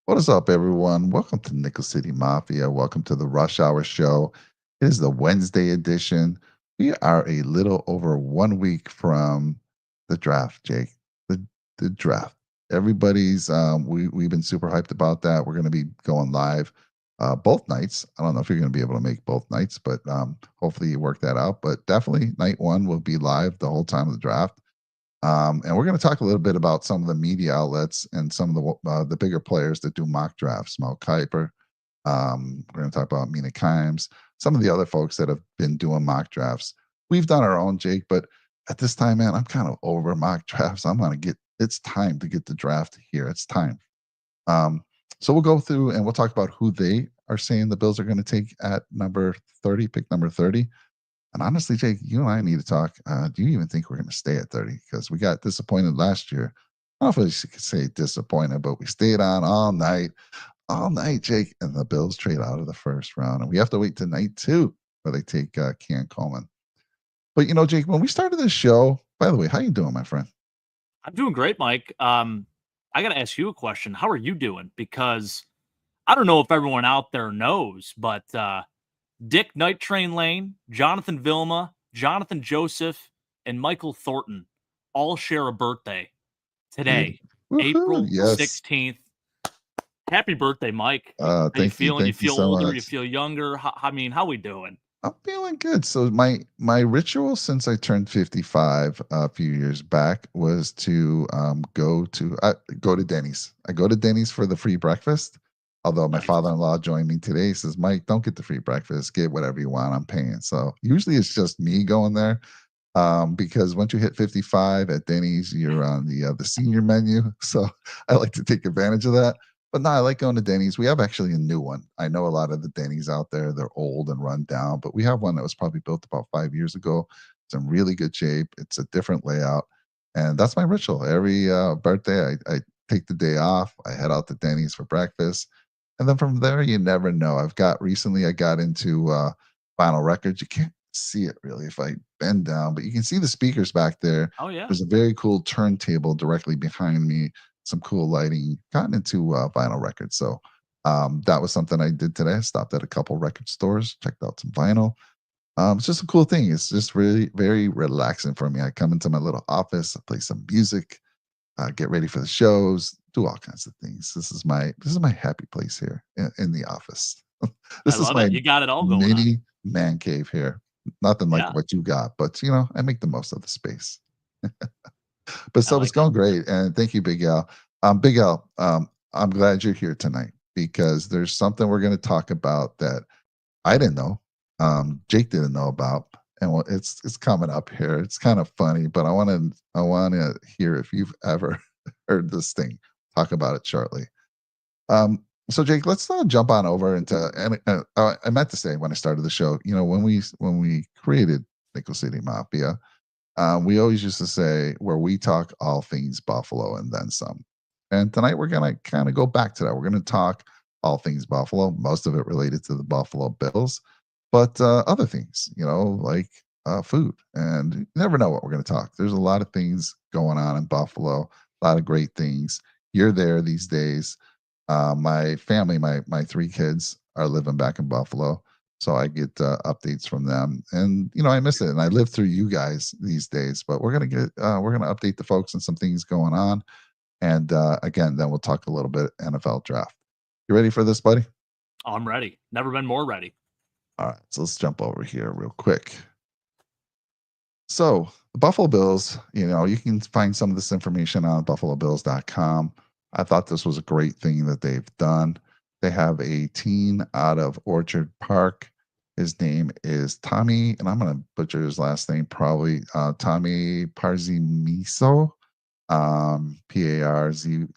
What is up, everyone? Welcome to Nickel City Mafia. Welcome to the Rush Hour Show. It is the Wednesday edition. We are a little over 1 week from the draft, Jake. The the draft. Everybody's we've been super hyped about that. We're going to be going live both nights. I don't know if you're going to be able to make both nights, but hopefully you work that out. But definitely night one will be live the whole time of the draft. And we're going to talk a little bit about some of the media outlets and some of the bigger players that do mock drafts. Mel Kiper. We're going to talk about Mina Kimes, some of the other folks that have been doing mock drafts. We've done our own, Jake, but at this time, man, I'm kind of over mock drafts. I'm going to get. It's time to get the draft here. It's time. Um, so we'll go through and we'll talk about who they are saying the Bills are going to take at number 30, pick number 30. And honestly, Jake, you and I need to talk. Do you even think we're going to stay at 30? Because we got disappointed last year. I don't know if I could say disappointed, but we stayed on all night, Jake. And the Bills trade out of the first round. And we have to wait to night two where they take Ken Coleman. But, Jake, when we started this show, by the way, how you doing, my friend? I'm doing great, Mike. I got to ask you a question. How are you doing? Because I don't know if everyone out there knows, but Dick Night Train Lane, Jonathan Vilma, Jonathan Joseph, and Michael Thornton all share a birthday Yeah. today, Woohoo. April Yes. 16th. Happy birthday, Mike. How you Thank you. feeling? You Thank you feel so older? You much. feel younger? How we doing? I'm feeling good. So my ritual since I turned 55 a few years back was to go to Denny's. I go to Denny's for the free breakfast. Although my Nice. father-in-law joined me today, he says, "Mike, don't get the free breakfast. Get whatever you want. I'm paying." So usually it's just me going there, because once you hit 55 at Denny's, you're on the senior menu. So I like to take advantage of that. But no, I like going to Denny's. We have actually a new one. I know a lot of the Denny's out there, they're old and run down, but we have one that was probably built about 5 years ago. It's in really good shape. It's a different layout. And that's my ritual. Every birthday, I take the day off. I head out to Denny's for breakfast. And then from there, you never know. I got into vinyl records. You can't see it really if I bend down, but you can see the speakers back there. Oh yeah. There's a very cool turntable directly behind me, some cool lighting, gotten into vinyl records. So that was something I did today. I stopped at a couple record stores, checked out some vinyl. It's just a cool thing. It's just really very relaxing for me. I come into my little office, I play some music, get ready for the shows, do all kinds of things. This is my happy place here in the office. I This is love my it. You got it all going on. mini man cave here. Nothing like Yeah, what you got, but I make the most of the space. But I so it's like it. going great, and thank you, Big Al. Big Al, I'm glad you're here tonight because there's something we're going to talk about that I didn't know, Jake didn't know about, and it's coming up here. It's kind of funny, but I want to hear if you've ever heard this thing. Talk about it shortly. So Jake, let's jump on over into and I meant to say when I started the show, when we created Nickel City Mafia, we always used to say where we talk all things Buffalo and then some. And tonight we're gonna kind of go back to that. We're gonna talk all things Buffalo, most of it related to the Buffalo Bills, but other things, like food. And you never know what we're gonna talk. There's a lot of things going on in Buffalo, a lot of great things. You're there these days. My family, my three kids are living back in Buffalo, so I get updates from them, and I miss it. And I live through you guys these days, but we're gonna update the folks on some things going on, and again, then we'll talk a little bit NFL draft. You ready for this, buddy? I'm ready. Never been more ready. All right, so let's jump over here real quick. So the Buffalo Bills, you can find some of this information on buffalobills.com. I thought this was a great thing that they've done. They have a teen out of Orchard Park. His name is Tommy, and I'm going to butcher his last name probably. Tommy Parzimiso, Parzzymiso.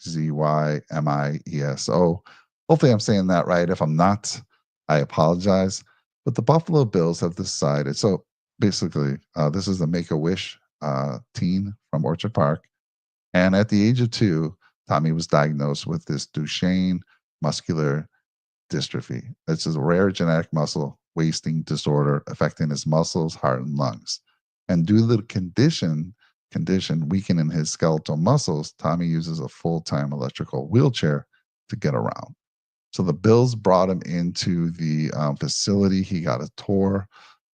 Hopefully, I'm saying that right. If I'm not, I apologize. But the Buffalo Bills have decided. So basically, this is the Make a Wish teen from Orchard Park. And at the age of 2, Tommy was diagnosed with this Duchenne muscular dystrophy. It's a rare genetic muscle wasting disorder affecting his muscles, heart, and lungs. And due to the condition weakening his skeletal muscles, Tommy uses a full-time electrical wheelchair to get around. So the Bills brought him into the facility. He got a tour,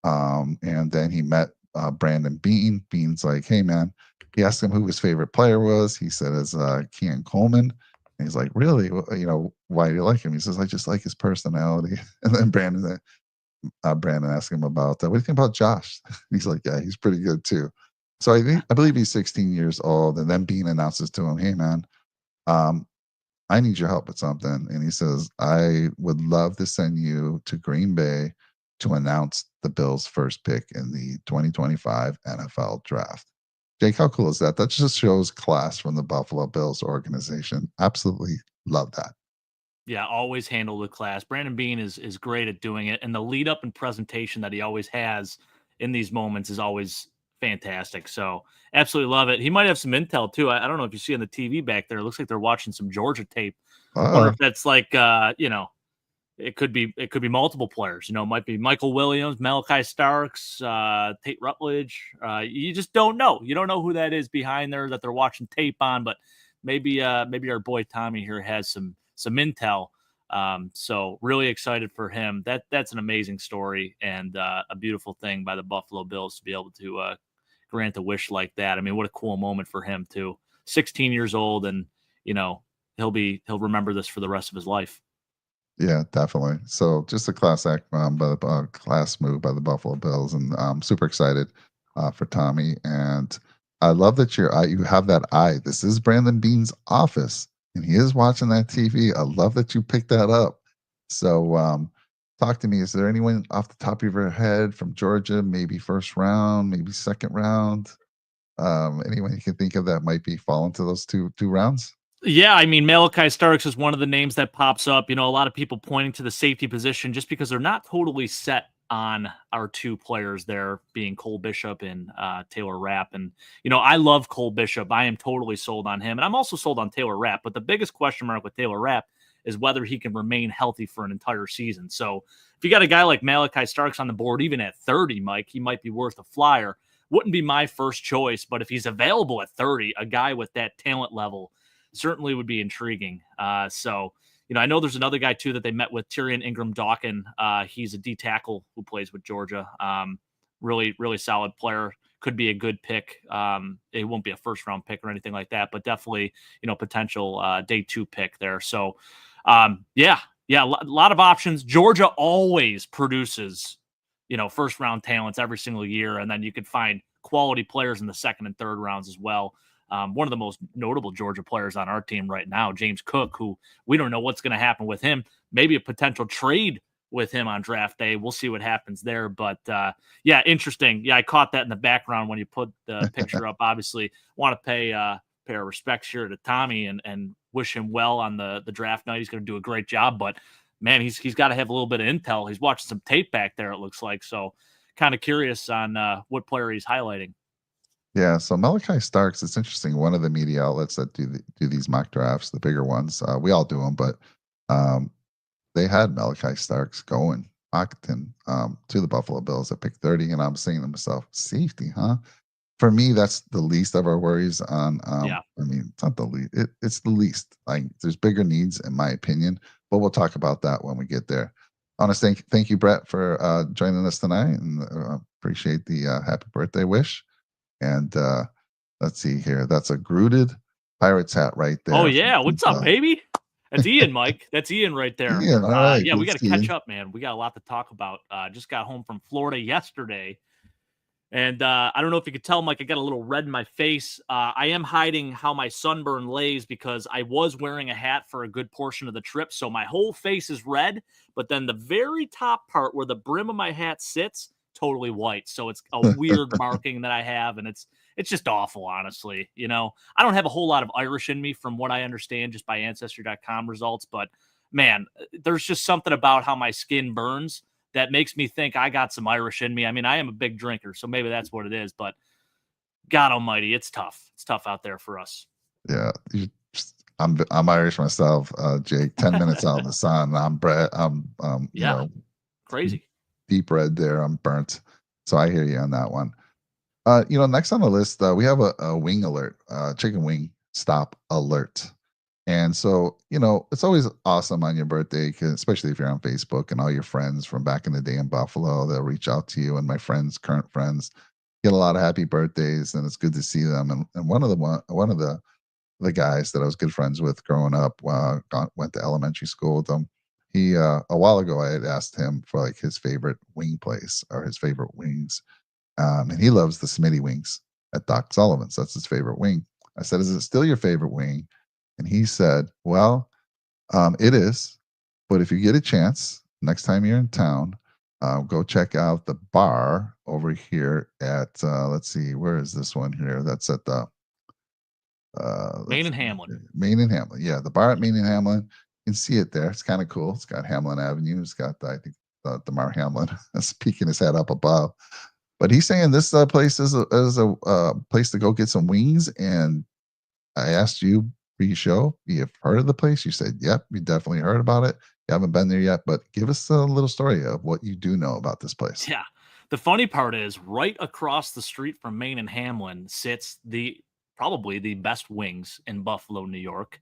and then he met Brandon Bean. Bean's like, "Hey, man." He asked him who his favorite player was. He said, "It's Kean Coleman." And he's like, "Really? Why do you like him?" He says, "I just like his personality." And then Brandon asked him about, "What do you think about Josh?" He's like, "Yeah, he's pretty good too." So I believe he's 16 years old, and then Bean announces to him, "Hey, man, um, I need your help with something." And he says, "I would love to send you to Green Bay to announce the Bills' first pick in the 2025 NFL Draft." Jake, how cool is that? That just shows class from the Buffalo Bills organization. Absolutely love that. Yeah, always handle the class. Brandon Bean is great at doing it, and the lead up and presentation that he always has in these moments is always fantastic. So absolutely love it. He might have some intel too. I don't know if you see on the TV back there. It looks like they're watching some Georgia tape. Wonder Uh, if that's like it could be multiple players. It might be Michael Williams, Malachi Starks, Tate Rutledge. You just don't know. You don't know who that is behind there that they're watching tape on, but maybe our boy Tommy here has some intel. So really excited for him. That's an amazing story and a beautiful thing by the Buffalo Bills to be able to grant a wish like that. I mean, what a cool moment for him too. 16 years old, and you know he'll remember this for the rest of his life. yeah, definitely. So just a class act by the class move by the Buffalo Bills, and I'm super excited for Tommy. And I love that you have that eye. This is Brandon Bean's office, and he is watching that TV. I love that you picked that up. So talk to me. Is there anyone off the top of your head from Georgia, maybe first round, maybe second round? Anyone you can think of that might be falling to those two rounds? Yeah, I mean, Malachi Starks is one of the names that pops up. A lot of people pointing to the safety position just because they're not totally set on our two players there, being Cole Bishop and Taylor Rapp. And, I love Cole Bishop. I am totally sold on him. And I'm also sold on Taylor Rapp. But the biggest question mark with Taylor Rapp is whether he can remain healthy for an entire season. So if you got a guy like Malachi Starks on the board, even at 30, Mike, he might be worth a flyer. Wouldn't be my first choice, but if he's available at 30, a guy with that talent level certainly would be intriguing. I know there's another guy too that they met with, Tyrion Ingram Dawkin. He's a D tackle who plays with Georgia. Really, really solid player. Could be a good pick. It won't be a first round pick or anything like that, but definitely, potential day 2 pick there. So, yeah, a lot of options. Georgia always produces, first round talents every single year, and then you could find quality players in the second and third rounds as well. One of the most notable Georgia players on our team right now, James Cook, who we don't know what's going to happen with him. Maybe a potential trade with him on draft day. We'll see what happens there. But yeah, interesting. Yeah, I caught that in the background when you put the picture up. Obviously, want to pay our respects here to Tommy and wish him well on the draft night. He's going to do a great job. But man, he's got to have a little bit of intel. He's watching some tape back there, it looks like. So kind of curious on what player he's highlighting. Yeah, so Malachi Starks, it's interesting. One of the media outlets that do these mock drafts, the bigger ones, we all do them, but um, they had Malachi Starks going Octon to the Buffalo Bills at pick 30, and I'm saying to myself, safety, huh? For me, that's the least of our worries on. Yeah. I mean, it's not the least; it's the least. Like, there's bigger needs, in my opinion, but we'll talk about that when we get there. I want to thank you, Brett, for joining us tonight, and appreciate the happy birthday wish. And let's see here. That's a Grooted Pirates hat right Oh there. yeah, what's up, baby? That's Ian, Mike. That's Ian right there. Ian, all right. Yeah, we Good got to seeing. catch up, man. We got a lot to talk about. Just got home from Florida yesterday, and I don't know if you could tell, Mike. I got a little red in my face. I am hiding how my sunburn lays because I was wearing a hat for a good portion of the trip, so my whole face is red. But then the very top part where the brim of my hat sits, totally white. So it's a weird marking that I have, and it's just awful, honestly. I don't have a whole lot of Irish in me from what I understand just by ancestry.com results, but man, there's just something about how my skin burns that makes me think I got some Irish in me. I mean, I am a big drinker, so maybe that's what it is, but God almighty, it's tough. It's tough out there for us. Yeah, I'm Irish myself, Jake. 10 minutes out in the sun. I'm Brett. I'm Yeah, crazy. deep red there. I'm burnt. So I hear you on that one. Next on the list, we have a wing alert, chicken wing stop alert. And so, it's always awesome on your birthday, 'cause especially if you're on Facebook and all your friends from back in the day in Buffalo, they'll reach out to you. And my friends, current friends, get a lot of happy birthdays, and it's good to see them. And one of the guys that I was good friends with growing up, went to elementary school with him. He A while ago, I had asked him for like his favorite wing place or his favorite wings, and he loves the Smitty wings at Doc Sullivan's. That's his favorite wing. I said, "Is it still your favorite wing?" And he said, "Well, it is, but if you get a chance next time you're in town, go check out the bar over here at let's see, where is this one here? That's at the Maine let's and Hamlin. Main and Hamlin. Yeah, the bar at Main and Hamlin. You can see it there. It's kind of cool. It's got Hamlin Avenue. It's got I think Damar Hamlin peeking his head up above. But he's saying this place is a place to go get some wings. And I asked you pre-show, you've heard of the place? You said, "Yep, we definitely heard about it. You haven't been there yet, but give us a little story of what you do know about this place." Yeah. The funny part is right across the street from Maine and Hamlin sits the probably the best wings in Buffalo, New York,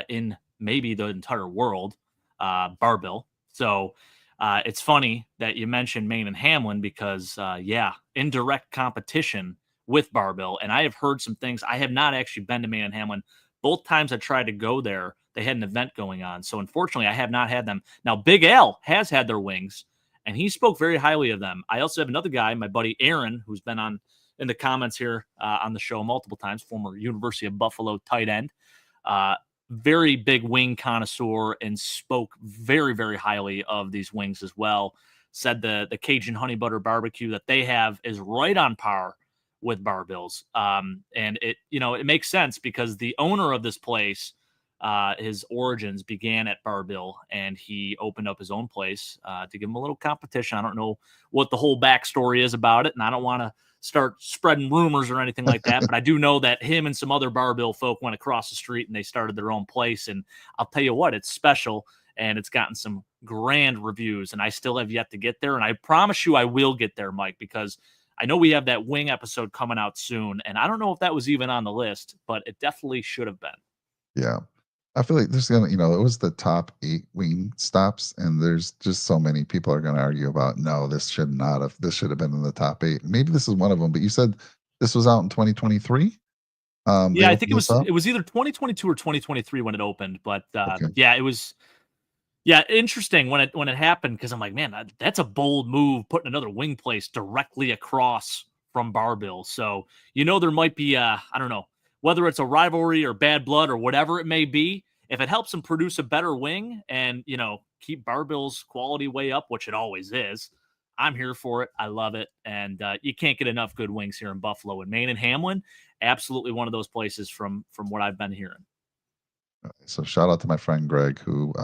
in maybe the entire world, Barbill. So it's funny that you mentioned Maine and Hamlin because, yeah, indirect competition with Barbill. And I have heard some things. I have not actually been to Maine and Hamlin. Both times I tried to go there, they had an event going on. So unfortunately, I have not had them. Now, Big Al has had their wings and he spoke very highly of them. I also have another guy, my buddy Aaron, who's been on in the comments here on the show multiple times, former University of Buffalo tight end, uh, very big wing connoisseur, and spoke very, very highly of these wings as well. Said the Cajun honey butter barbecue that they have is right on par with Barbill's, and it makes sense because the owner of this place, his origins began at Barbill, and he opened up his own place to give him a little competition. I don't know what the whole backstory is about it, and I don't want to start spreading rumors or anything like that. But I do know that him and some other Barbill folk went across the street and they started their own place. And I'll tell you what, it's special and it's gotten some grand reviews. And I still have yet to get there. And I promise you, I will get there, Mike, because I know we have that wing episode coming out soon. And I don't know if that was even on the list, but it definitely should have been. Yeah. I feel like it was the top 8 wing stops, and there's just so many people are gonna argue about, "No, this should have been in the top 8." Maybe this is one of them, but you said this was out in 2023? They Yeah, I think opened this up? it was either 2022 or 2023 when it opened, but Okay. yeah, it was. Yeah, interesting when it happened because I'm like, man, that's a bold move putting another wing place directly across from Barbill. So there might be I don't know whether it's a rivalry or bad blood or whatever it may be. If it helps them produce a better wing and keep Barbill's quality way up, which it always is, I'm here for it. I love it, and you can't get enough good wings here in Buffalo and Maine and Hamlin. Absolutely one of those places from what I've been hearing. So shout out to my friend Greg who,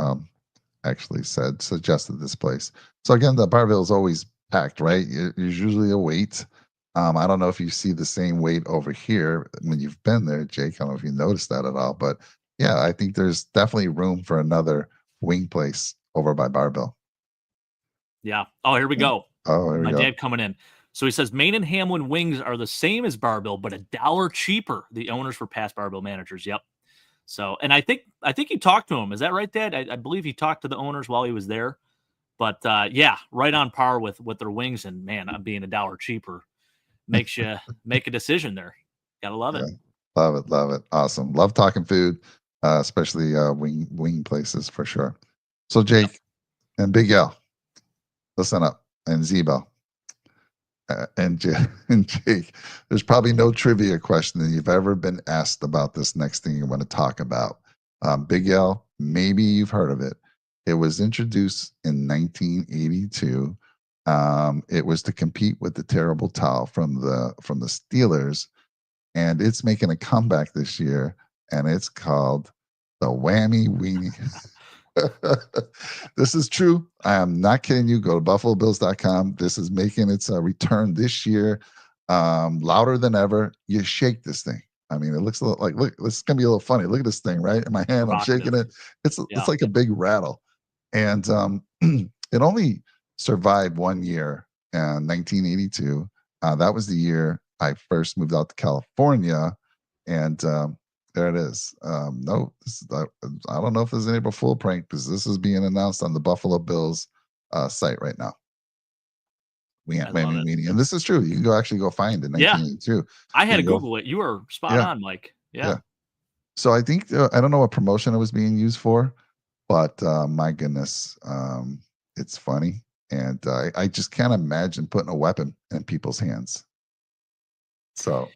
actually suggested this place. So again, the Barville is always packed, right? There's usually a wait. I don't know if you see the same wait over here when you've been there, Jake. I don't know if you noticed that at all, but yeah, I think there's definitely room for another wing place over by Barville. Yeah. Oh, here we Yeah. go. Oh, here we My go. dad coming in. So he says Maine and Hamlin wings are the same as Barbill, but $1 cheaper. The owners were past Barbill managers. Yep. So, and I think he talked to him. Is that right, Dad? I believe he talked to the owners while he was there. But yeah, right on par with their wings. And man, I'm being $1 cheaper makes you make a decision there. Gotta love it. Yeah. Love it, love it. Awesome. Love talking food, especially wing places for sure. So Yep. Jake and Big L, listen up, and Zebo. And Jake, there's probably no trivia question that you've ever been asked about this next thing you want to talk about. Big L, maybe you've heard of it. It was introduced in 1982. It was to compete with the terrible towel from the Steelers, and it's making a comeback this year, and it's called the Whammy Weenie. This is true. I am not kidding you. Go to buffalobills.com. This is making its return this year, louder than ever. You shake this thing. I mean, it looks a little like, look, this is gonna be a little funny. Look at this thing, right? In my hand, I'm shaking Provocative. it. It's Yeah. like a big rattle. And it only survived 1 year, 1982. That was the year I first moved out to California, and There it is. No, I don't know if there's any April Fool prank because this is being announced on the Buffalo Bills site right now. I love Whammy it. Weenie, and this is true. You can actually go find it. Yeah, 1982. I You had to can go, Google it. You were spot yeah, on, Mike. Yeah. yeah. So I think I don't know what promotion it was being used for, but my goodness, it's funny, and I just can't imagine putting a weapon in people's hands. So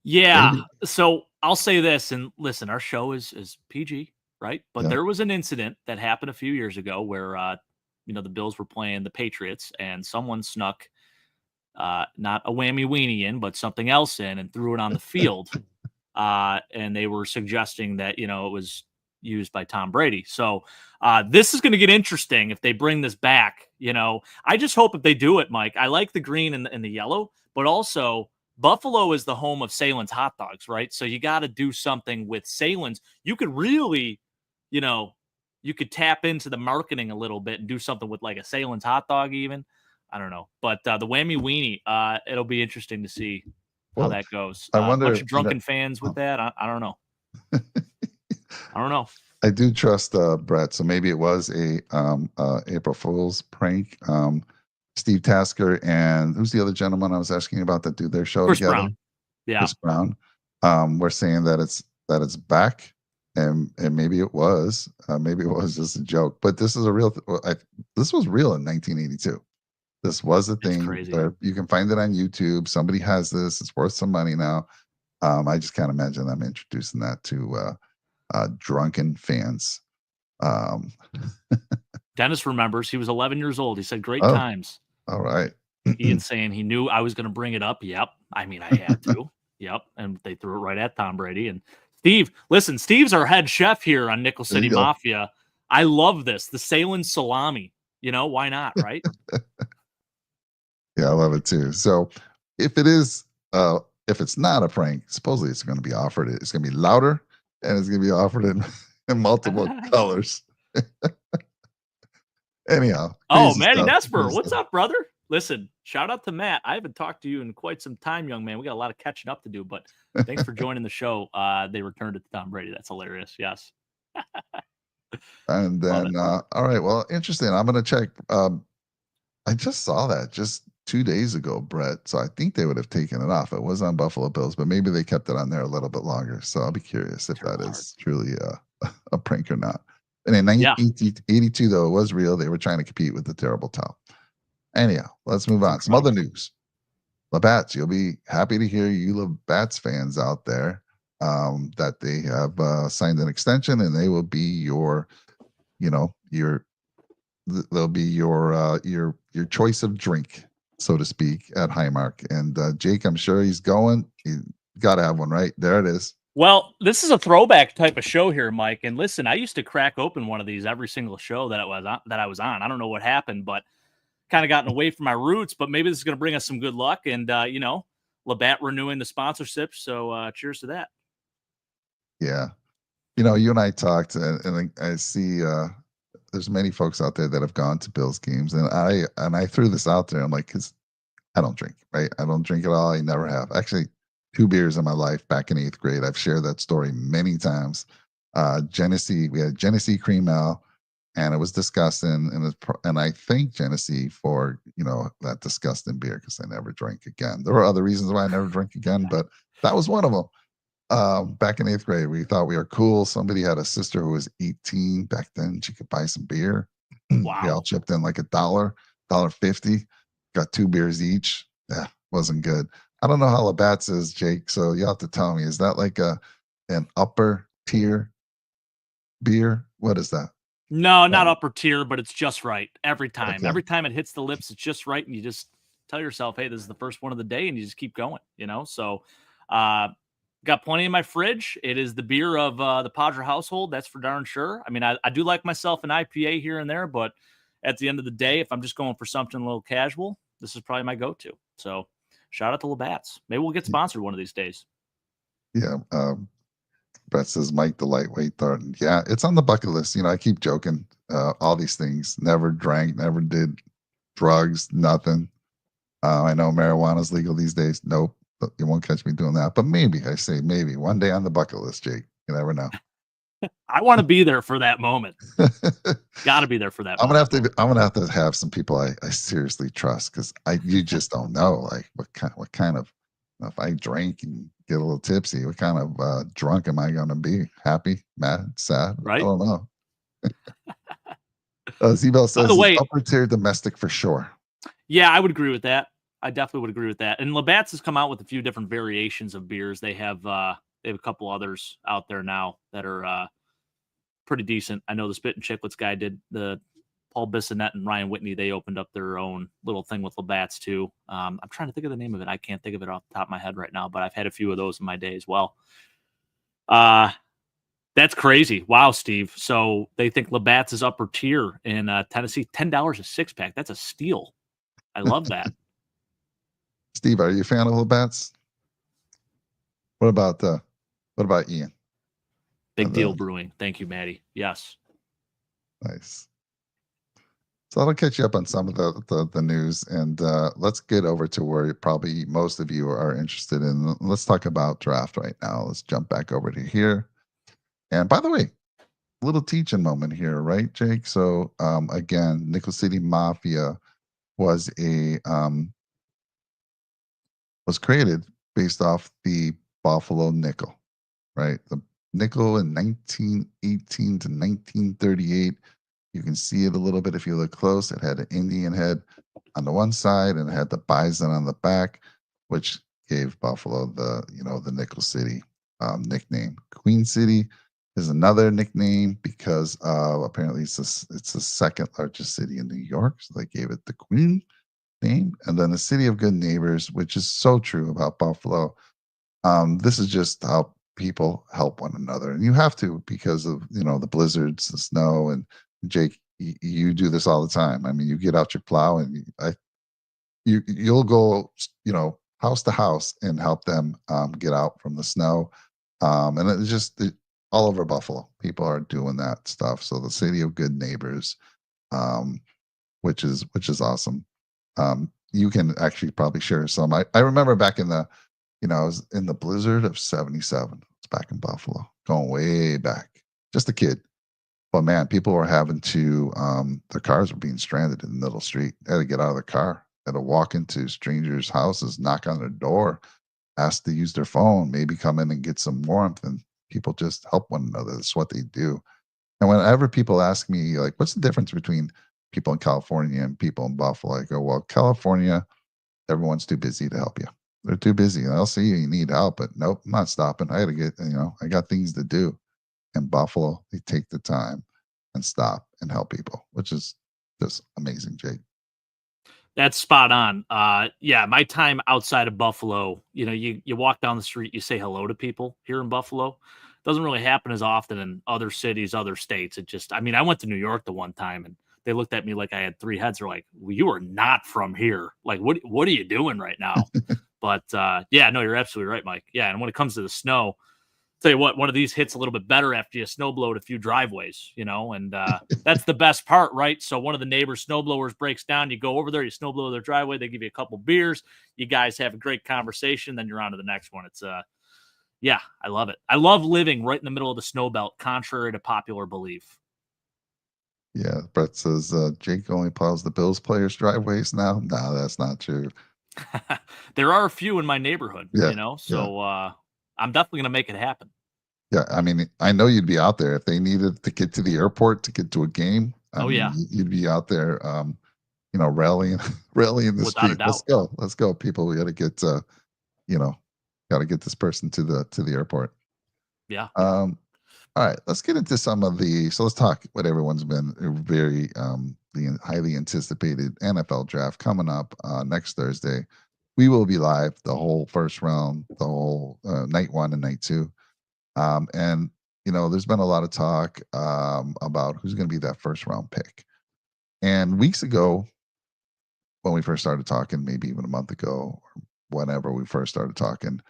Yeah. maybe, So I'll say this, and listen, our show is PG, right? But yeah. there was an incident that happened a few years ago where the Bills were playing the Patriots, and someone snuck not a whammy weenie in, but something else in, and threw it on the field. And they were suggesting that it was used by Tom Brady. So this is going to get interesting if they bring this back. I just hope if they do it, Mike. I like the green and the yellow, but also Buffalo is the home of Salen's hot dogs, right? So you got to do something with Salen's. You could really, you know, you could tap into the marketing a little bit and do something with like a Salen's hot dog, even. I don't know, but the whammy weenie, it'll be interesting to see how Well, that goes. I A bunch wonder. of drunken fans with that. I don't know. I don't know. I do trust Brett, so maybe it was a April Fool's prank. Steve Tasker and who's the other gentleman I was asking about that do their show Chris together? Brown. Yeah, Chris Brown. We're saying that it's back, and maybe it was just a joke, but this is a real. This was real in 1982. This was a it's thing. crazy. You can find it on YouTube. Somebody has this. It's worth some money now. I just can't imagine them introducing that to drunken fans. Um, Dennis remembers he was 11 years old. He said, "Great oh, times." all right. Ian saying he knew I was going to bring it up. Yep. I mean, I had to. Yep. And they threw it right at Tom Brady. And Steve, listen, Steve's our head chef here on Nickel There City you go. Mafia. I love this. The Salem salami. Why not? Right? Yeah, I love it too. So if it is, if it's not a prank, supposedly it's going to be offered. It's going to be louder, and it's going to be offered in, in multiple colors. Anyhow, Oh, crazy Matty stuff. Nesper. Crazy What's stuff. up, brother? Listen, shout out to Matt. I haven't talked to you in quite some time, young man. We got a lot of catching up to do, but thanks for joining the show. They returned it to Tom Brady. That's hilarious. Yes. And Love it. then, all right, well, interesting. I'm going to check. I just saw that just 2 days ago, Brett. So I think they would have taken it off. It was on Buffalo Bills, but maybe they kept it on there a little bit longer. So I'll be curious if that Terrible heart. is truly a prank or not. And in Yeah. 1982, though, it was real. They were trying to compete with the terrible towel. Anyhow, let's move on. Some other news. Labatt's, you'll be happy to hear, you Labatt's fans out there, that they have signed an extension and they will be your, they'll be your choice of drink, so to speak, at Highmark. And Jake, I'm sure he's going. You got to have one, right? There it is. Well, this is a throwback type of show here, Mike. And listen, I used to crack open one of these every single show that I was on. I don't know what happened, but kind of gotten away from my roots. But maybe this is going to bring us some good luck. And Labatt renewing the sponsorship. So cheers to that. Yeah. You and I talked, and I see there's many folks out there that have gone to Bills games, and I threw this out there. I'm like, because I don't drink, right? I don't drink at all. I never have. Actually, 2 beers in my life back in 8th grade. I've shared that story many times. Genesee, we had Genesee Cream Ale, and it was disgusting. And I thank Genesee for that disgusting beer because I never drank again. There were other reasons why I never drank again, but that was one of them. Back in 8th grade, we thought we were cool. Somebody had a sister who was 18 back then. She could buy some beer. We all Wow. chipped in like $1.50. Got 2 beers each. Yeah, wasn't good. I don't know how Labatt's is, Jake. So you have to tell me. Is that like an upper tier beer? What is that? No, not upper tier, but it's just right every time. Okay. Every time it hits the lips, it's just right. And you just tell yourself, hey, this is the first one of the day. And you just keep going, So got plenty in my fridge. It is the beer of the Padre household. That's for darn sure. I mean, I do like myself an IPA here and there, but at the end of the day, if I'm just going for something a little casual, this is probably my go-to. So shout out to Labatt's. Maybe we'll get sponsored one of these days. Yeah. Brett says Mike the lightweight Thornton. Yeah, it's on the bucket list. I keep joking. All these things. Never drank, never did drugs, nothing. I know marijuana's legal these days. Nope. You won't catch me doing that. But maybe, I say maybe, one day on the bucket list, Jake. You never know. I want to be there for that moment. Got to be there for that I'm gonna have moment. to. I'm gonna have to have some people I seriously trust because you just don't know like what kind of if I drink and get a little tipsy, what kind of drunk am I gonna be? Happy, mad, sad? I Right. don't know. Zebel By the says way, upper tier domestic for sure. yeah, I would agree with that. I definitely would agree with that. And Labatt's has come out with a few different variations of beers. They have a couple others out there now that are pretty decent. I know the Spit and Chicklets guy did the Paul Bissonette and Ryan Whitney. They opened up their own little thing with Labatt's too. I'm trying to think of the name of it. I can't think of it off the top of my head right now, but I've had a few of those in my day as well. Uh, that's crazy. Wow, Steve. So they think Labatt's is upper tier in Tennessee. $10 a six pack. That's a steal. I love that. Steve, are you a fan of Labatt's? What about Ian? Big deal The brewing. Thank you, Maddie. Yes. nice. So that'll catch you up on some of the news, and let's get over to where probably most of you are interested in. Let's talk about draft right now. Let's jump back over to here. And by the way, little teaching moment here, right, Jake? So again, Nickel City Mafia was a was created based off the Buffalo nickel, right? The nickel in 1918 to 1938. You can see it a little bit if you look close. It had an Indian head on the one side and it had the bison on the back, which gave Buffalo the Nickel City nickname. Queen City is another nickname because apparently it's the second largest city in New York, so they gave it the Queen name. And then the City of Good Neighbors, which is so true about Buffalo. This is just how people help one another, and you have to because of the blizzards, the snow, and Jake, you do this all the time. I mean, you get out your plow and you'll go house to house and help them get out from the snow, and it's just all over Buffalo. People are doing that stuff. So the City of Good Neighbors, um, which is awesome. You can actually probably share some. I remember back in I was in the blizzard of '77. It's back in Buffalo, going way back. Just a kid. But man, people were having to, their cars were being stranded in the middle of the street. They had to get out of the car, they had to walk into strangers' houses, knock on their door, ask to use their phone, maybe come in and get some warmth. And people just help one another. That's what they do. And whenever people ask me, like, what's the difference between people in California and people in Buffalo? I go, well, California, everyone's too busy to help you. They're too busy. They'll see you need help, but nope, I'm not stopping. I got to I got things to do. In Buffalo, they take the time and stop and help people, which is just amazing, Jake. That's spot on. Yeah, my time outside of Buffalo, you walk down the street, you say hello to people here in Buffalo. Doesn't really happen as often in other cities, other states. I went to New York the one time and they looked at me like I had three heads. They're like, well, you are not from here. Like, what are you doing right now? But yeah, no, you're absolutely right, Mike. Yeah, and when it comes to the snow, tell you what, one of these hits a little bit better after you snowblowed a few driveways, and that's the best part, right? So one of the neighbors' snowblowers breaks down, you go over there, you snowblow their driveway, they give you a couple beers, you guys have a great conversation, then you're on to the next one. It's yeah, I love it. I love living right in the middle of the snow belt, contrary to popular belief. Yeah, Brett says Jake only plows the Bills players' driveways now. No, that's not true. There are a few in my neighborhood, Yeah, yeah, so I'm definitely gonna make it happen. yeah. I mean, I know you'd be out there if they needed to get to the airport to get to a game. I Oh mean, yeah, you'd be out there, rallying, rallying the without a street. doubt. Let's go, people. We got to get, you know, got to get this person to the airport. Yeah. Um, All right, let's get into some of the. So let's talk what everyone's been very the highly anticipated NFL draft coming up next Thursday. We will be live the whole first round, the whole night one and night two. And there's been a lot of talk about who's going to be that first round pick. And weeks ago, when we first started talking, maybe even a month ago, or whenever we first started talking,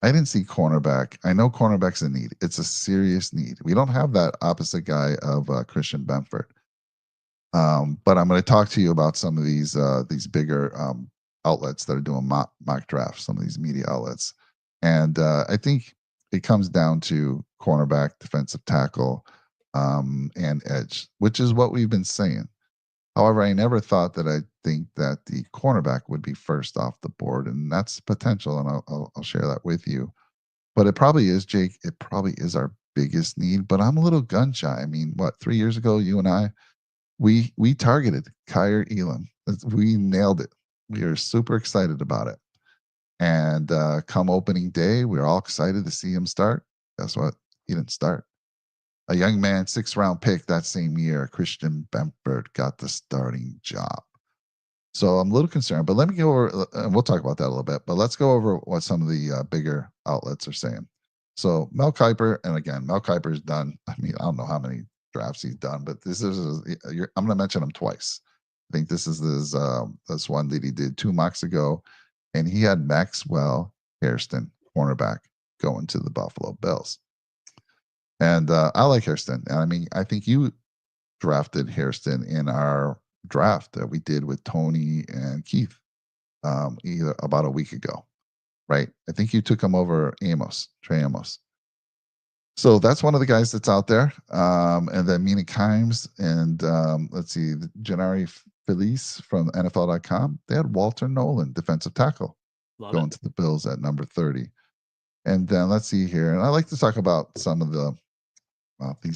I didn't see cornerback. I know cornerback's a need. It's a serious need. We don't have that opposite guy of Christian Benford. But I'm going to talk to you about some of these bigger outlets that are doing mock drafts. Some of these media outlets, and I think it comes down to cornerback, defensive tackle, and edge, which is what we've been saying. However, I never thought that I think that the cornerback would be first off the board, and that's potential, and I'll share that with you. But it probably is, Jake. It probably is our biggest need. But I'm a little gun shy. I mean, what 3 years ago, you and I, we targeted Kyer Elam. We nailed it. We are super excited about it. And come opening day, we are all excited to see him start. Guess what? He didn't start. A young man, 6th round pick that same year, Christian Bamford, got the starting job. So I'm a little concerned, but let me go over, and we'll talk about that a little bit. But let's go over what some of the bigger outlets are saying. So Mel Kiper, and again, Mel Kiper's done. I mean, I don't know how many drafts he's done, but this is I'm going to mention him twice. I think this is this one that he did 2 mocks ago, and he had Maxwell Hairston, cornerback, going to the Buffalo Bills. And I like Hairston. And I mean, I think you drafted Hairston in our draft that we did with Tony and Keith either about a week ago, right? I think you took him over Trey Amos. So that's one of the guys that's out there. And then Mina Kimes and let's see, Janari Felice from NFL.com. They had Walter Nolan, defensive tackle, going to the Bills at number 30. And then let's see here. And I like to talk about some of the,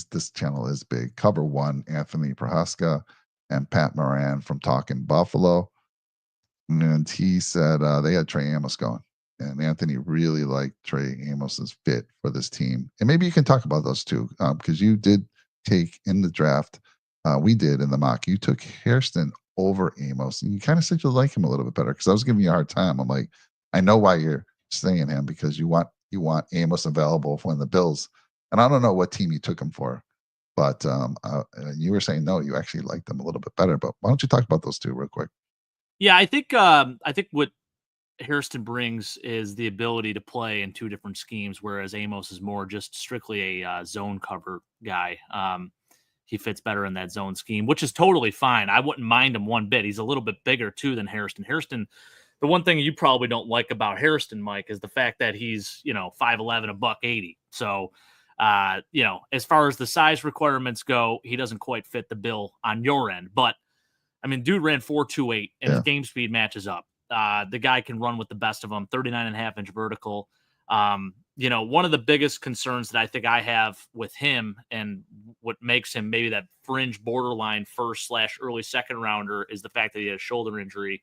this channel is big. Cover One, Anthony Prohaska and Pat Moran from Talking Buffalo. And he said they had Trey Amos going. And Anthony really liked Trey Amos's fit for this team. And maybe you can talk about those two because you did take in the draft. We did in the mock. You took Hairston over Amos. And you kind of said you like him a little bit better because I was giving you a hard time. I'm like, I know why you're saying him because you want Amos available when the Bills. And I don't know what team you took him for. But you were saying, no, you actually liked them a little bit better. But why don't you talk about those two real quick? Yeah, I think what Hairston brings is the ability to play in two different schemes, whereas Amos is more just strictly a zone cover guy. He fits better in that zone scheme, which is totally fine. I wouldn't mind him one bit. He's a little bit bigger, too, than Hairston. The one thing you probably don't like about Hairston, Mike, is the fact that he's, 5'11", $180. So, as far as the size requirements go, he doesn't quite fit the bill on your end. But, I mean, dude ran 4.28, and his game speed matches up. The guy can run with the best of them, 39.5-inch vertical. One of the biggest concerns that I think I have with him and what makes him maybe that fringe borderline first/early second rounder is the fact that he had a shoulder injury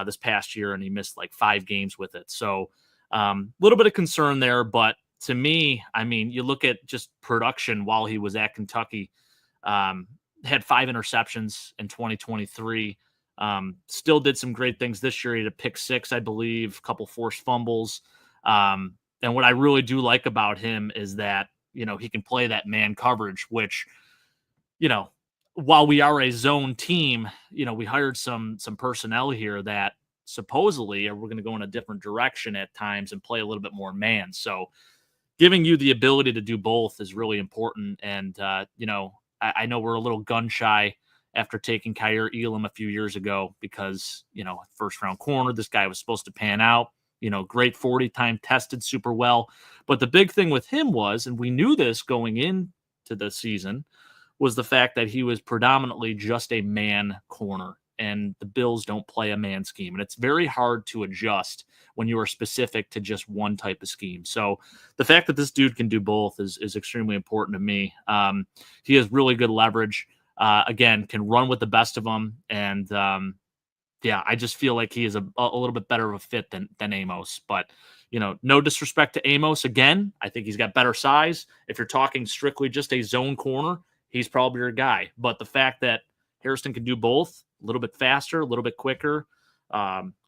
this past year and he missed like 5 games with it. So a little bit of concern there. But to me, I mean, you look at just production while he was at Kentucky, had 5 interceptions in 2023. Still did some great things this year. He had a pick 6, I believe, a couple forced fumbles. And what I really do like about him is that, he can play that man coverage, which, while we are a zone team, we hired some personnel here that supposedly are we're going to go in a different direction at times and play a little bit more man. So giving you the ability to do both is really important. And, I know we're a little gun shy after taking Kyer Elam a few years ago because, first round corner, this guy was supposed to pan out, great 40 time tested super well. But the big thing with him was, and we knew this going into the season, was the fact that he was predominantly just a man corner. And the Bills don't play a man scheme. And it's very hard to adjust when you are specific to just one type of scheme. So the fact that this dude can do both is extremely important to me. He has really good leverage. Again, can run with the best of them. And I just feel like he is a little bit better of a fit than Amos. But, no disrespect to Amos. Again, I think he's got better size. If you're talking strictly just a zone corner, he's probably your guy. But the fact that Hairston can do both, a little bit faster, a little bit quicker,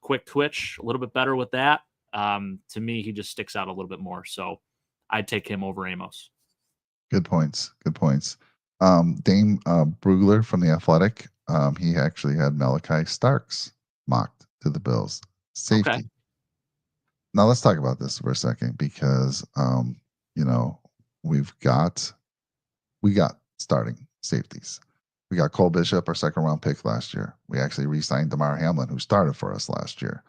quick twitch, a little bit better with that. To me, he just sticks out a little bit more. So I'd take him over Amos. Good points. Dame Brugler from The Athletic, he actually had Malachi Starks mocked to the Bills. Safety. Okay. Now let's talk about this for a second because, we got starting safeties. We got Cole Bishop, our 2nd-round pick last year. We actually re-signed Damar Hamlin, who started for us last year,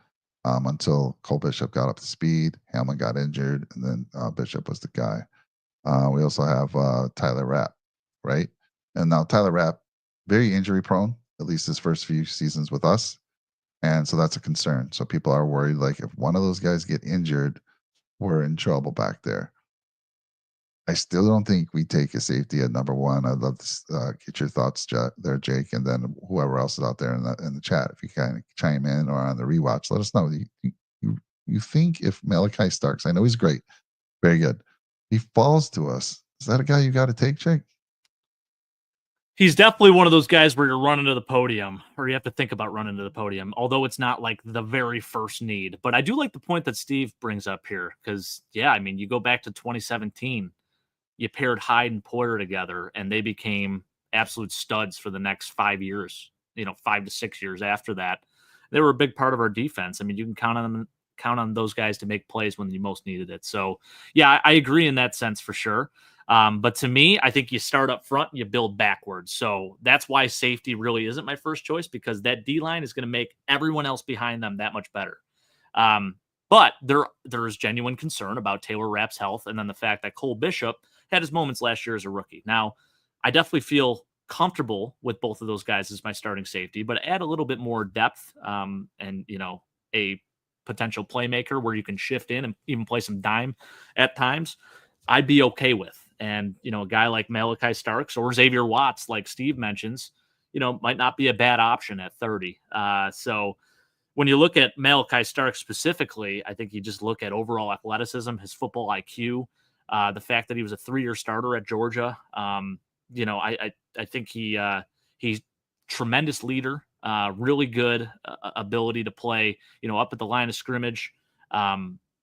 until Cole Bishop got up to speed. Hamlin got injured, and then Bishop was the guy. We also have Tyler Rapp, right? And now Tyler Rapp, very injury prone, at least his first few seasons with us. And so that's a concern. So people are worried like if one of those guys get injured, we're in trouble back there. I still don't think we take a safety at number one. I'd love to get your thoughts there, Jake, and then whoever else is out there in the chat. If you kind of chime in or on the rewatch, let us know. You think if Malachi Starks, I know he's great, very good. He falls to us. Is that a guy you got to take, Jake? He's definitely one of those guys where you're running to the podium, or you have to think about running to the podium, although it's not like the very first need. But I do like the point that Steve brings up here because, yeah, I mean, you go back to 2017, you paired Hyde and Poyer together, and they became absolute studs for the next 5 years, 5 to 6 years after that. They were a big part of our defense. I mean, you can count on those guys to make plays when you most needed it. So, yeah, I agree in that sense for sure. But to me, I think you start up front and you build backwards. So that's why safety really isn't my first choice, because that D line is going to make everyone else behind them that much better. But there is genuine concern about Taylor Rapp's health, and then the fact that Cole Bishop had his moments last year as a rookie. Now, I definitely feel comfortable with both of those guys as my starting safety, but add a little bit more depth and a potential playmaker where you can shift in and even play some dime at times, I'd be okay with. And, a guy like Malachi Starks or Xavier Watts, like Steve mentions, might not be a bad option at 30. So when you look at Malachi Starks specifically, I think you just look at overall athleticism, his football IQ, the fact that he was a 3-year starter at Georgia. I think he's tremendous leader, really good ability to play, up at the line of scrimmage.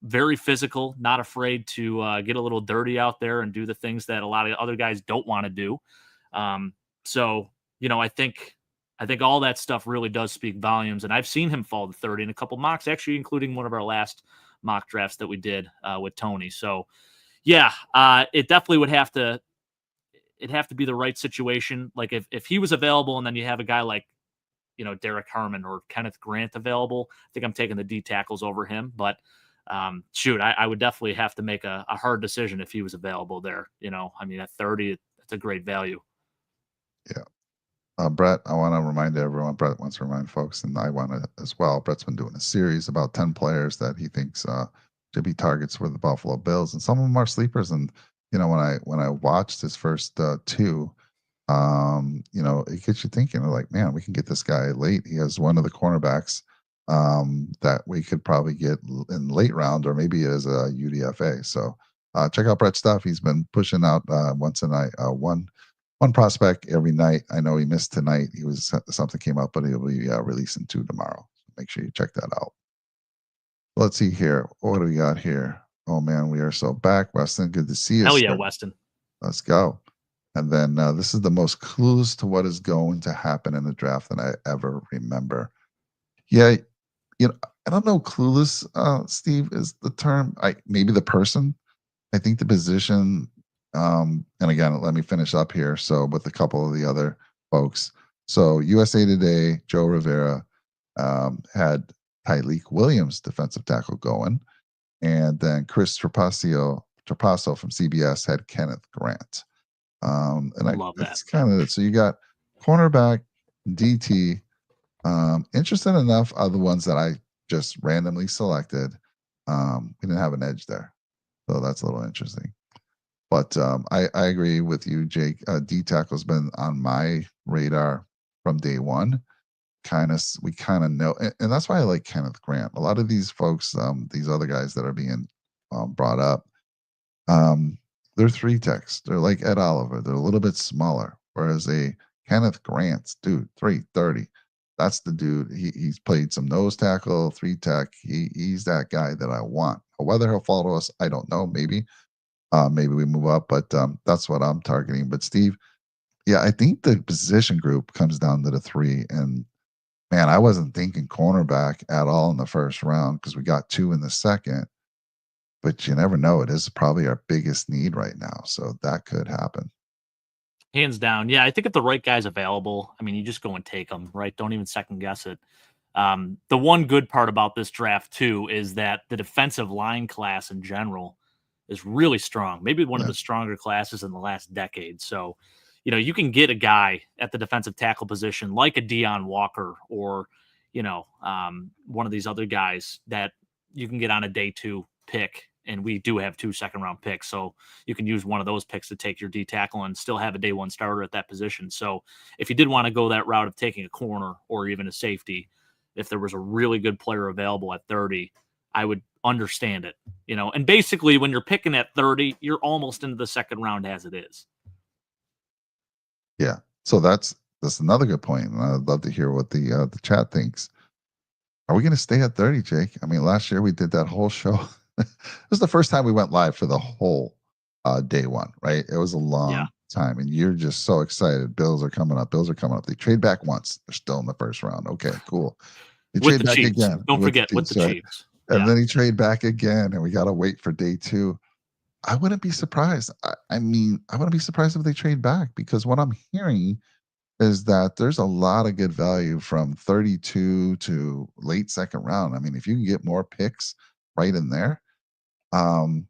Very physical, not afraid to get a little dirty out there and do the things that a lot of other guys don't want to do. So, I think all that stuff really does speak volumes. And I've seen him fall to 30 in a couple mocks, actually, including one of our last mock drafts that we did with Tony. So, yeah, it definitely would have to be the right situation. Like if he was available and then you have a guy like, Derek Harmon or Kenneth Grant available, I think I'm taking the D tackles over him. But I would definitely have to make a hard decision if he was available there. At 30, it's a great value. Yeah. Brett, I want to remind everyone, Brett wants to remind folks, and I want to as well. Brett's been doing a series about 10 players that he thinks should be targets for the Buffalo Bills, and some of them are sleepers. And when I watched his first two, it gets you thinking, like, man, we can get this guy late. He has one of the cornerbacks that we could probably get in late round or maybe as a UDFA. So check out Brett's stuff. He's been pushing out once a night, one prospect every night. I know he missed tonight. He was something came up, but he'll be releasing 2 tomorrow. So make sure you check that out. Let's see here. What do we got here? Oh man, we are so back, Weston. Good to see you. Hell yeah, sir. Weston. Let's go. And then this is the most clues to what is going to happen in the draft than I ever remember. Yeah, I don't know. Clueless, Steve, is the term. Maybe the person. I think the position. And again, let me finish up here. So with a couple of the other folks. So USA Today, Joe Rivera had Tyleek Williams, defensive tackle, going, and then Chris Trapasso from CBS had Kenneth Grant. And that's kind of it. So you got cornerback, DT. Interesting enough are the ones that I just randomly selected. We didn't have an edge there, so that's a little interesting. But I agree with you, Jake. D tackle's been on my radar from day one. We kind of know, and that's why I like Kenneth Grant. A lot of these folks, these other guys that are being brought up, they're 3 techs. They're like Ed Oliver. They're a little bit smaller. Whereas a Kenneth Grant's dude, 330. That's the dude. He's played some nose tackle, 3 tech. He's that guy that I want. Whether he'll fall to us, I don't know. Maybe we move up, but that's what I'm targeting. But Steve, yeah, I think the position group comes down to the 3. And man, I wasn't thinking cornerback at all in the first round because we got 2 in the second. But you never know. It is probably our biggest need right now. So that could happen. Hands down. Yeah, I think if the right guy's available, you just go and take them, right? Don't even second guess it. The one good part about this draft, too, is that the defensive line class in general is really strong, maybe one of Yeah. the stronger classes in the last decade. So, you can get a guy at the defensive tackle position like a Deion Walker or, one of these other guys that you can get on a day two pick. And we do have 2 second-round picks. So you can use one of those picks to take your D tackle and still have a day one starter at that position. So if you did want to go that route of taking a corner or even a safety, if there was a really good player available at 30, I would understand it. And basically when you're picking at 30, you're almost into the second round as it is. Yeah. So that's another good point, and I'd love to hear what the chat thinks. Are we going to stay at 30, Jake? I mean, last year we did that whole show. It was the first time we went live for the whole day one, right? It was a Yeah. long time, and you're just so excited. Bills are coming up. Bills are coming up. They trade back once. They're still in the first round. Okay, cool. They With trade the back Chiefs. again Don't with the forget, with the Chiefs, right? Chiefs. And Yeah. then he trade back again, and we got to wait for day two. I wouldn't be surprised. I mean, I wouldn't be surprised if they trade back, because what I'm hearing is that there's a lot of good value from 32 to late second round. I mean, if you can get more picks right in there, um,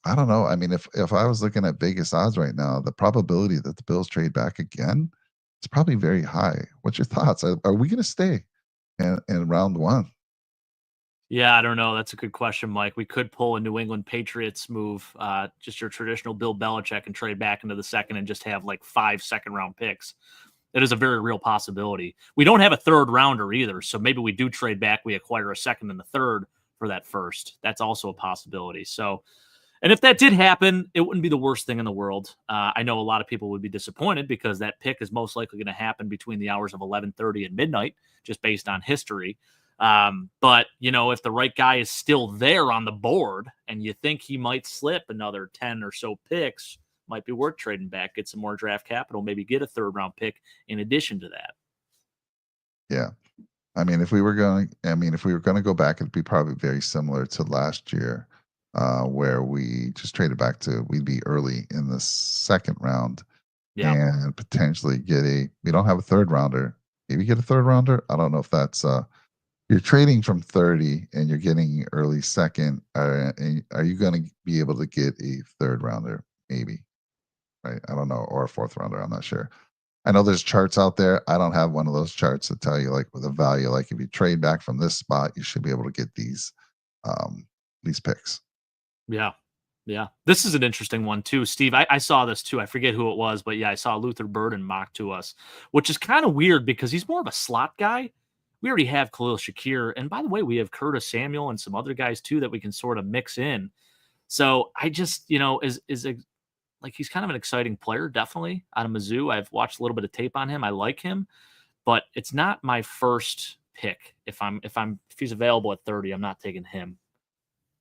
I don't know. I mean, if I was looking at Vegas odds right now, the probability that the Bills trade back again is probably very high. What's your thoughts? Are we going to stay in round one? Yeah, I don't know. That's a good question, Mike. We could pull a New England Patriots move, just your traditional Bill Belichick, and trade back into the second and just have like 5 second-round picks. It is a very real possibility. We don't have a third rounder either, so maybe we do trade back. We acquire a second and the third for that first. That's also a possibility. So, and if that did happen, it wouldn't be the worst thing in the world. I know a lot of people would be disappointed because that pick is most likely going to happen between the hours of 11:30 and midnight, just based on history. But if the right guy is still there on the board and you think he might slip another 10 or so picks, might be worth trading back, get some more draft capital, maybe get a third round pick in addition to that. Yeah. If we were going to go back, it'd be probably very similar to last year, where we just traded back to, we'd be early in the second round Yeah. and potentially we don't have a third rounder, maybe get a third rounder. I don't know if that's, you're trading from 30 and you're getting early second. Are you going to be able to get a third rounder? Maybe, right? I don't know, or a fourth rounder. I'm not sure. I know there's charts out there. I don't have one of those charts to tell you like with a value. Like if you trade back from this spot, you should be able to get these picks. Yeah. Yeah. This is an interesting one too. Steve, I saw this too. I forget who it was, but yeah, I saw Luther Burden mocked to us, which is kind of weird because he's more of a slot guy. We already have Khalil Shakir. And by the way, we have Curtis Samuel and some other guys too that we can sort of mix in. So I just, like he's kind of an exciting player, definitely out of Mizzou. I've watched a little bit of tape on him. I like him, but it's not my first pick. If he's available at 30, I'm not taking him.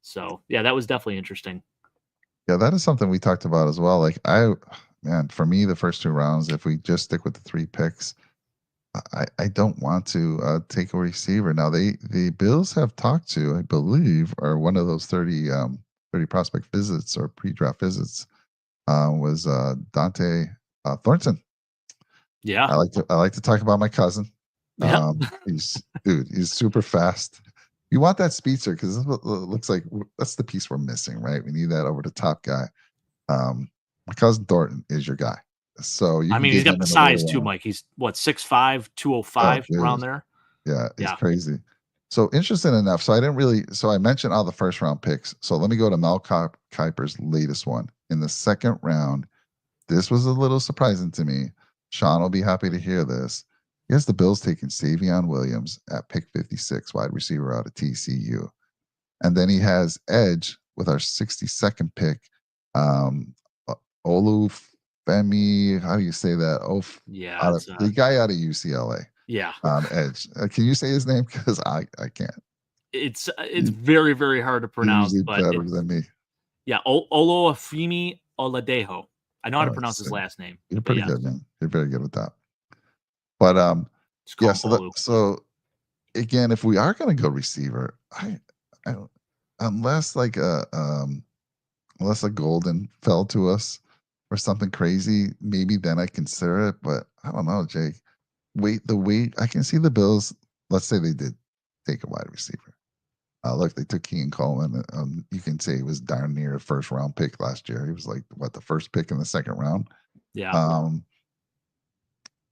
So yeah, that was definitely interesting. Yeah, that is something we talked about as well. Like man, for me, the first two rounds, if we just stick with the three picks, I don't want to take a receiver. Now the Bills have talked to, I believe, or one of those 30 prospect visits or pre-draft visits was Dante Thornton. Yeah. I like to talk about my cousin. Yep. He's super fast. You want that speedster because this looks like that's the piece we're missing, right? We need that over the top guy. My cousin Thornton is your guy, so you I can mean, he's get got him the in the size later too, round. Mike. He's what, 6'5", Oh, 205 around dude. there. Yeah, it's Yeah. crazy. So interesting enough. So I mentioned all the first round picks. So let me go to Mel Kiper's latest one in the second round. This was a little surprising to me. Sean will be happy to hear this. He has the Bills taking Savion Williams at pick 56, wide receiver out of TCU. And then he has Edge with our 62nd pick. Olufemi, how do you say that? Yeah. It's The guy out of UCLA yeah. on Edge. Can you say his name? Because I can't. It's You- very, very hard to You're pronounce, usually but better than me. yeah, Oloafimi Oladejo. I know how to Oh, pronounce his last name, you're but pretty yes, good, man. You're very good with that. But just call yeah. him Olu. So again, if we are going to go receiver, I don't, unless like unless a golden fell to us or something crazy, maybe then I consider it. But I don't know, Jake. Wait, I can see the Bills. Let's say they did take a wide receiver. Look, they took Kean Coleman. You can say he was darn near a first round pick last year. He was like what, the first pick in the second round. Yeah. Um,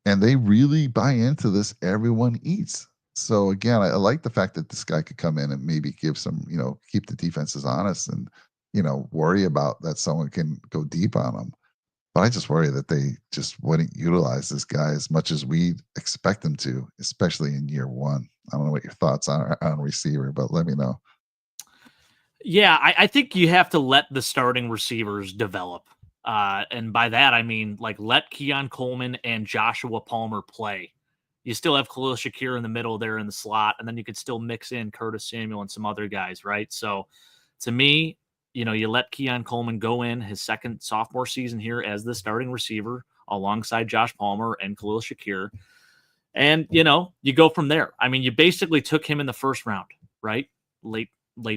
and they really buy into this. Everyone eats. So again, I like the fact that this guy could come in and maybe give some, keep the defenses honest and worry about that someone can go deep on them. But I just worry that they just wouldn't utilize this guy as much as we expect them to, especially in year one. I don't know what your thoughts are on receiver, but let me know. Yeah, I think you have to let the starting receivers develop. And by that, I mean, like, let Keon Coleman and Joshua Palmer play. You still have Khalil Shakir in the middle there in the slot, and then you could still mix in Curtis Samuel and some other guys, right? So to me, you let Keon Coleman go in his second sophomore season here as the starting receiver alongside Josh Palmer and Khalil Shakir. And, you go from there. I mean, you basically took him in the first round, right? Late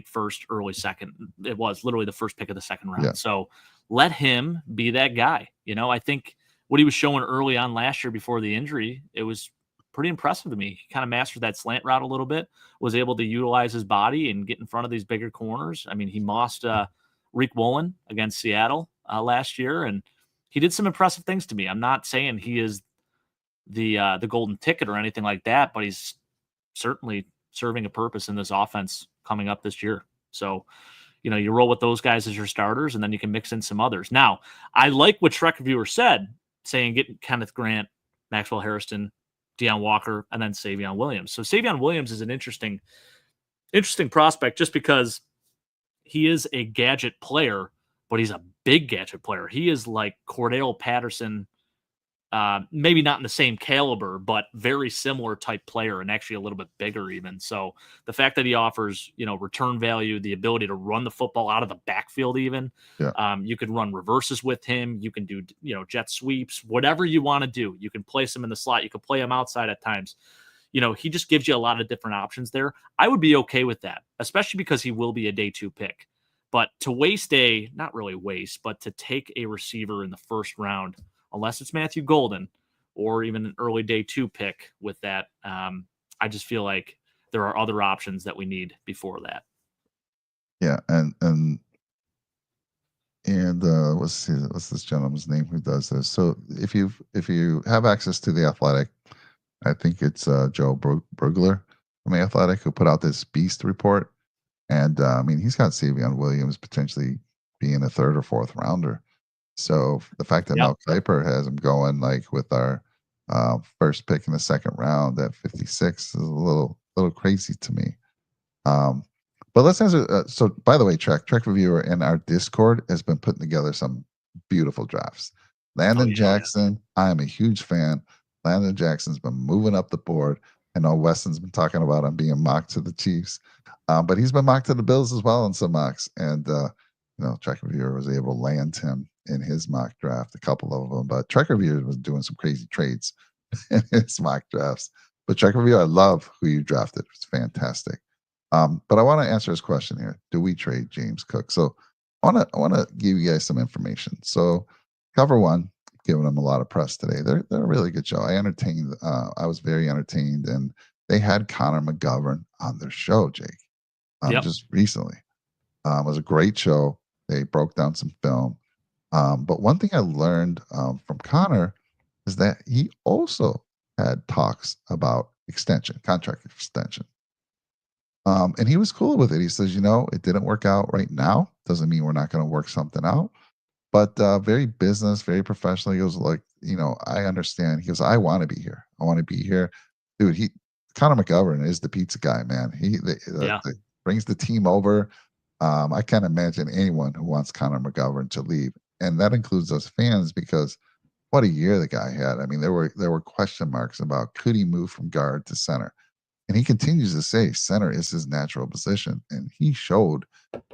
first, early second. It was literally the first pick of the second Yeah. round. So let him be that guy. I think what he was showing early on last year before the injury, it was pretty impressive to me. He kind of mastered that slant route a little bit, was able to utilize his body and get in front of these bigger corners. I mean, he mossed Reek Woolen against Seattle last year, and he did some impressive things to me. I'm not saying he is the golden ticket or anything like that, but he's certainly serving a purpose in this offense coming up this year. So, you roll with those guys as your starters, and then you can mix in some others. Now, I like what Shrek Viewer said, saying get Kenneth Grant, Maxwell Harrison, Deion Walker, and then Savion Williams. So Savion Williams is an interesting prospect just because he is a gadget player, but he's a big gadget player. He is like Cordell Patterson, maybe not in the same caliber, but very similar type player and actually a little bit bigger even. So the fact that he offers, return value, the ability to run the football out of the backfield even, Yeah. you can run reverses with him. You can do, jet sweeps, whatever you want to do. You can place him in the slot. You can play him outside at times. He just gives you a lot of different options there. I would be okay with that, especially because he will be a day 2 pick. But to not really waste, but to take a receiver in the first round, unless it's Matthew Golden or even an early day 2 pick with that. I just feel like there are other options that we need before that. Yeah. And what's this gentleman's name who does this? So if you have access to the Athletic, I think it's Joe Brugler from the Athletic who put out this Beast report, and I mean he's got Savion Williams potentially being a third or fourth rounder. So the fact that Yep. Mel Kiper has him going like with our first pick in the second round at 56 is a little crazy to me. Um, but let's answer. So, by the way, Trek Reviewer in our Discord has been putting together some beautiful drafts. Oh, Landon yeah. Jackson, I am a huge fan. Landon Jackson's been moving up the board. I know Weston's been talking about him being mocked to the Chiefs, but he's been mocked to the Bills as well in some mocks. And Trek Reviewer was able to land him in his mock draft, a couple of them. But Trek Reviewer was doing some crazy trades in his mock drafts. But Trek Reviewer, I love who you drafted. It's fantastic. But I want to answer his question here. Do we trade James Cook? So I want to give you guys some information. So cover one, giving them a lot of press today. They're a really good show. I was very entertained, and they had Connor McGovern on their show, Jake, Yep. just recently. It was a great show. They broke down some film. But one thing I learned from Connor is that he also had talks about contract extension. And he was cool with it. He says, it didn't work out right now. Doesn't mean we're not going to work something out. But very business, very professional. He goes, like, I understand. He goes, I want to be here. I want to be here. Dude, Connor McGovern is the pizza guy, man. Yeah. Brings the team over. I can't imagine anyone who wants Connor McGovern to leave. And that includes us fans because what a year the guy had. I mean, there were question marks about could he move from guard to center. And he continues to say center is his natural position. And he showed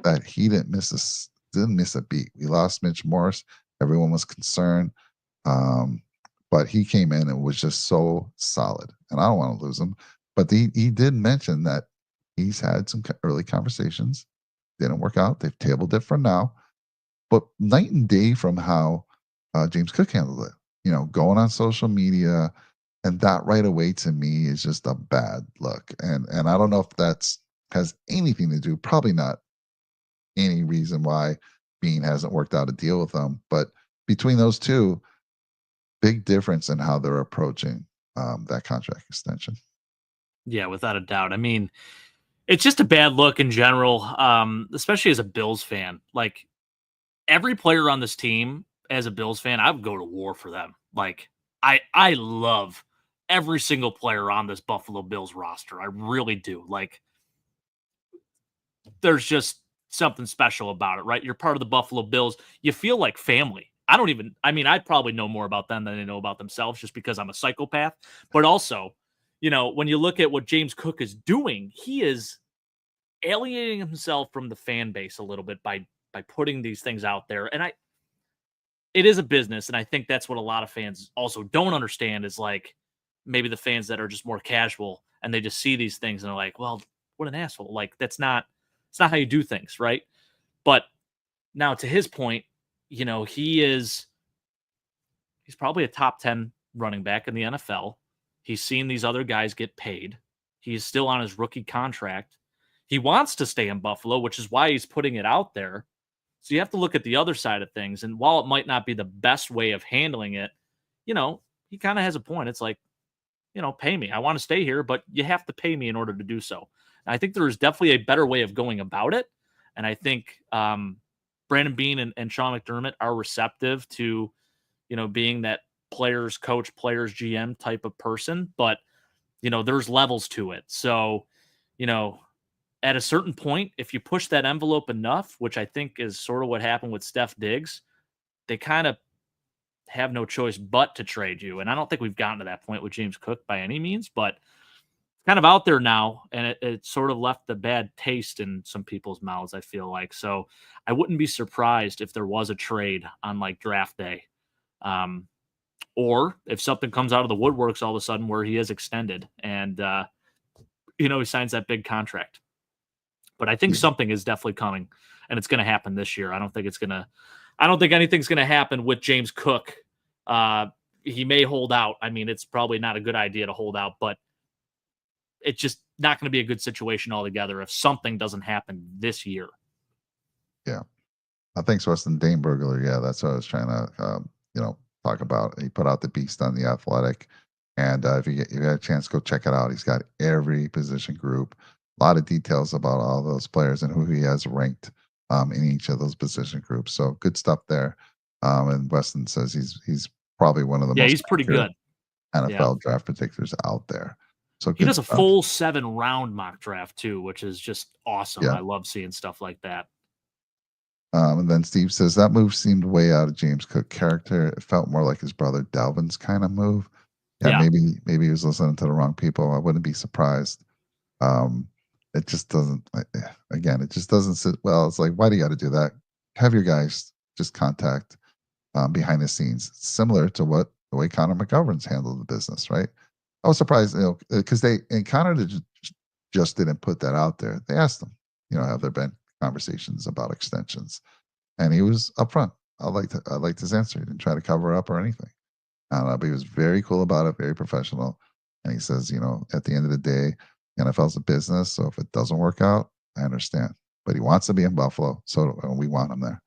that he didn't miss a beat. We lost Mitch Morse. Everyone was concerned. But he came in and was just so solid. And I don't want to lose him. But he did mention that he's had some early conversations. Didn't work out. They've tabled it for now. But night and day from how James Cook handled it. Going on social media, and that right away to me is just a bad look. And I don't know if that's has anything to do, probably not any reason why Bean hasn't worked out a deal with them. But between those two, big difference in how they're approaching that contract extension. Yeah, without a doubt. I mean, it's just a bad look in general, especially as a Bills fan. Like every player on this team, as a Bills fan, I would go to war for them. Like I love every single player on this Buffalo Bills roster. I really do. Like there's just something special about it, right? You're part of the Buffalo Bills. You feel like family. I mean, I probably know more about them than they know about themselves just because I'm a psychopath. But also, when you look at what James Cook is doing, he is alienating himself from the fan base a little bit by putting these things out there. And it is a business, and I think that's what a lot of fans also don't understand is like maybe the fans that are just more casual and they just see these things and they're like, well, what an asshole. Like it's not how you do things, right? But now to his point, he's probably a top 10 running back in the NFL. He's seen these other guys get paid. He's still on his rookie contract. He wants to stay in Buffalo, which is why he's putting it out there. So you have to look at the other side of things. And while it might not be the best way of handling it, he kind of has a point. It's like, pay me. I want to stay here, but you have to pay me in order to do so. And I think there is definitely a better way of going about it. And I think Brandon Beane and Sean McDermott are receptive to, being that players coach, players GM type of person. But, there's levels to it. So, at a certain point, if you push that envelope enough, which I think is sort of what happened with Steph Diggs, they kind of have no choice but to trade you. And I don't think we've gotten to that point with James Cook by any means, but kind of out there now. And it sort of left the bad taste in some people's mouths, I feel like. So I wouldn't be surprised if there was a trade on like draft day. Or if something comes out of the woodworks all of a sudden where he is extended and, he signs that big contract. But I think Yeah. something is definitely coming, and it's going to happen this year. I don't think anything's going to happen with James Cook. He may hold out. I mean, it's probably not a good idea to hold out, but it's just not going to be a good situation altogether if something doesn't happen this year. Yeah. Thanks, Weston. Dane Burglar. Yeah, that's what I was trying to, talk about. He put out the Beast on the Athletic, and if you get a chance, go check it out. He's got every position group, a lot of details about all those players and who he has ranked in each of those position groups. So good stuff there. And Weston says he's probably one of the Yeah, most he's pretty accurate good. NFL Yeah. draft predictors out there. So He good does a stuff. full 7-round mock draft too, which is just awesome. Yeah. I love seeing stuff like that. And then Steve says that move seemed way out of James Cook character. It felt more like his brother Dalvin's kind of move. Yeah, Yeah, maybe he was listening to the wrong people. I wouldn't be surprised. Um, it just doesn't. Again, it just doesn't sit well. It's like, why do you got to do that? Have your guys just contact behind the scenes, similar to what the way Connor McGovern's handled the business, right? I was surprised, because Connor just didn't put that out there. They asked him, have there been conversations about extensions? And he was upfront. I liked his answer. He didn't try to cover up or anything. But he was very cool about it, very professional. And he says, at the end of the day, NFL's a business. So if it doesn't work out, I understand. But he wants to be in Buffalo, so we want him there.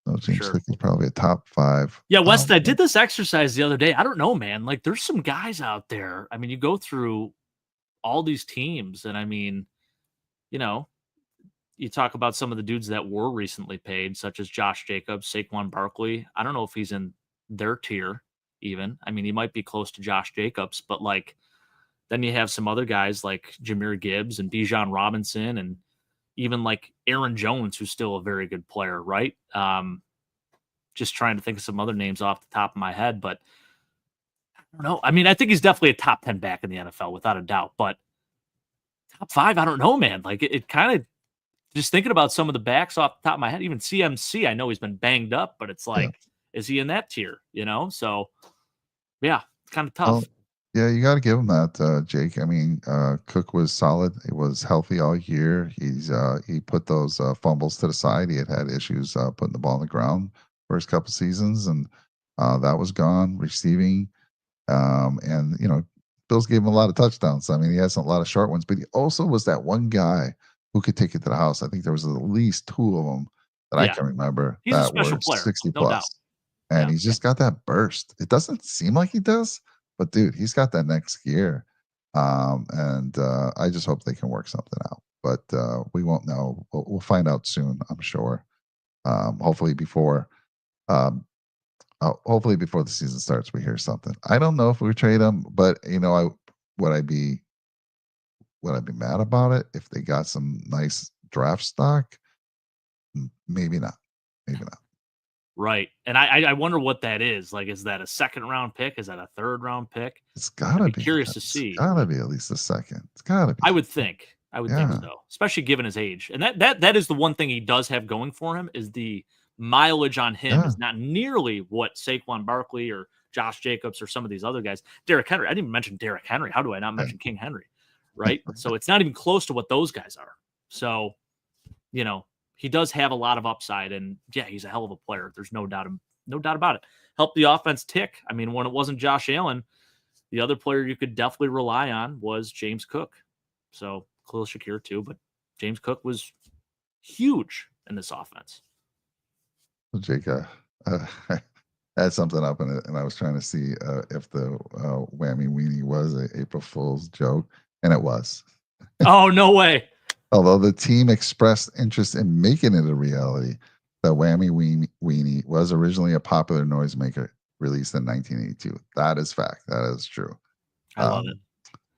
So for James sure. Cook is probably a top 5. Yeah, Weston, I did this exercise the other day. I don't know, man. Like, there's some guys out there. I mean, you go through all these teams, and I mean, you know, you talk about some of the dudes that were recently paid, such as Josh Jacobs, Saquon Barkley. I don't know if he's in their tier even. I mean, he might be close to Josh Jacobs, but like then you have some other guys like Jameer Gibbs and Bijan Robinson and even like Aaron Jones, who's still a very good player, right? Just trying to think of some other names off the top of my head, but I don't know. I mean, I think he's definitely a top 10 back in the NFL without a doubt, but top 5, I don't know, man. Like it kind of just thinking about some of the backs off the top of my head, even CMC, I know he's been banged up, but it's Yeah. like, is he in that tier? So yeah, it's kind of Well, tough. yeah, you got to give him that, Jake. I mean, Cook was solid. He was healthy all year. He put those fumbles to the side. He had issues putting the ball on the ground first couple seasons, and that was gone. Receiving, and Bills gave him a lot of touchdowns. I mean, he has a lot of short ones, but he also was that one guy who could take it to the house. I think there was at least two of them that I Yeah, can remember he's a that special were player, 60 no doubt. plus. And Yeah. he's just got that burst. It doesn't seem like he does, but dude, he's got that next gear. And I just hope they can work something out. But we won't know. We'll find out soon, I'm sure. Hopefully before hopefully before the season starts, we hear something. I don't know if we trade him, but I would I be would I be mad about it if they got some nice draft stock? Maybe not. Maybe not. Right. And I wonder what that is. Like, is that a second round pick? Is that a third round pick? It's I'd gotta be be. curious to It's see. gotta be at least a second. It's gotta be. I would think. I would think Yeah. so, especially given his age. And that is the one thing he does have going for him is the mileage on him Yeah. is not nearly what Saquon Barkley or Josh Jacobs or some of these other guys. Derrick Henry. I didn't even mention Derrick Henry. How do I not Yeah. mention King Henry? Right. So it's not even close to what those guys are. So, he does have a lot of upside, and yeah, he's a hell of a player. There's no doubt about it. Helped the offense tick. I mean, when it wasn't Josh Allen, the other player you could definitely rely on was James Cook. So Khalil Shakir too, but James Cook was huge in this offense. So Jake, I had something up in it, and I was trying to see if the Whammy Weenie was a April Fool's joke, and it was. Oh, no way. Although the team expressed interest in making it a reality, the Weenie was originally a popular noisemaker released in 1982. That is fact. That is true. I love it. Um,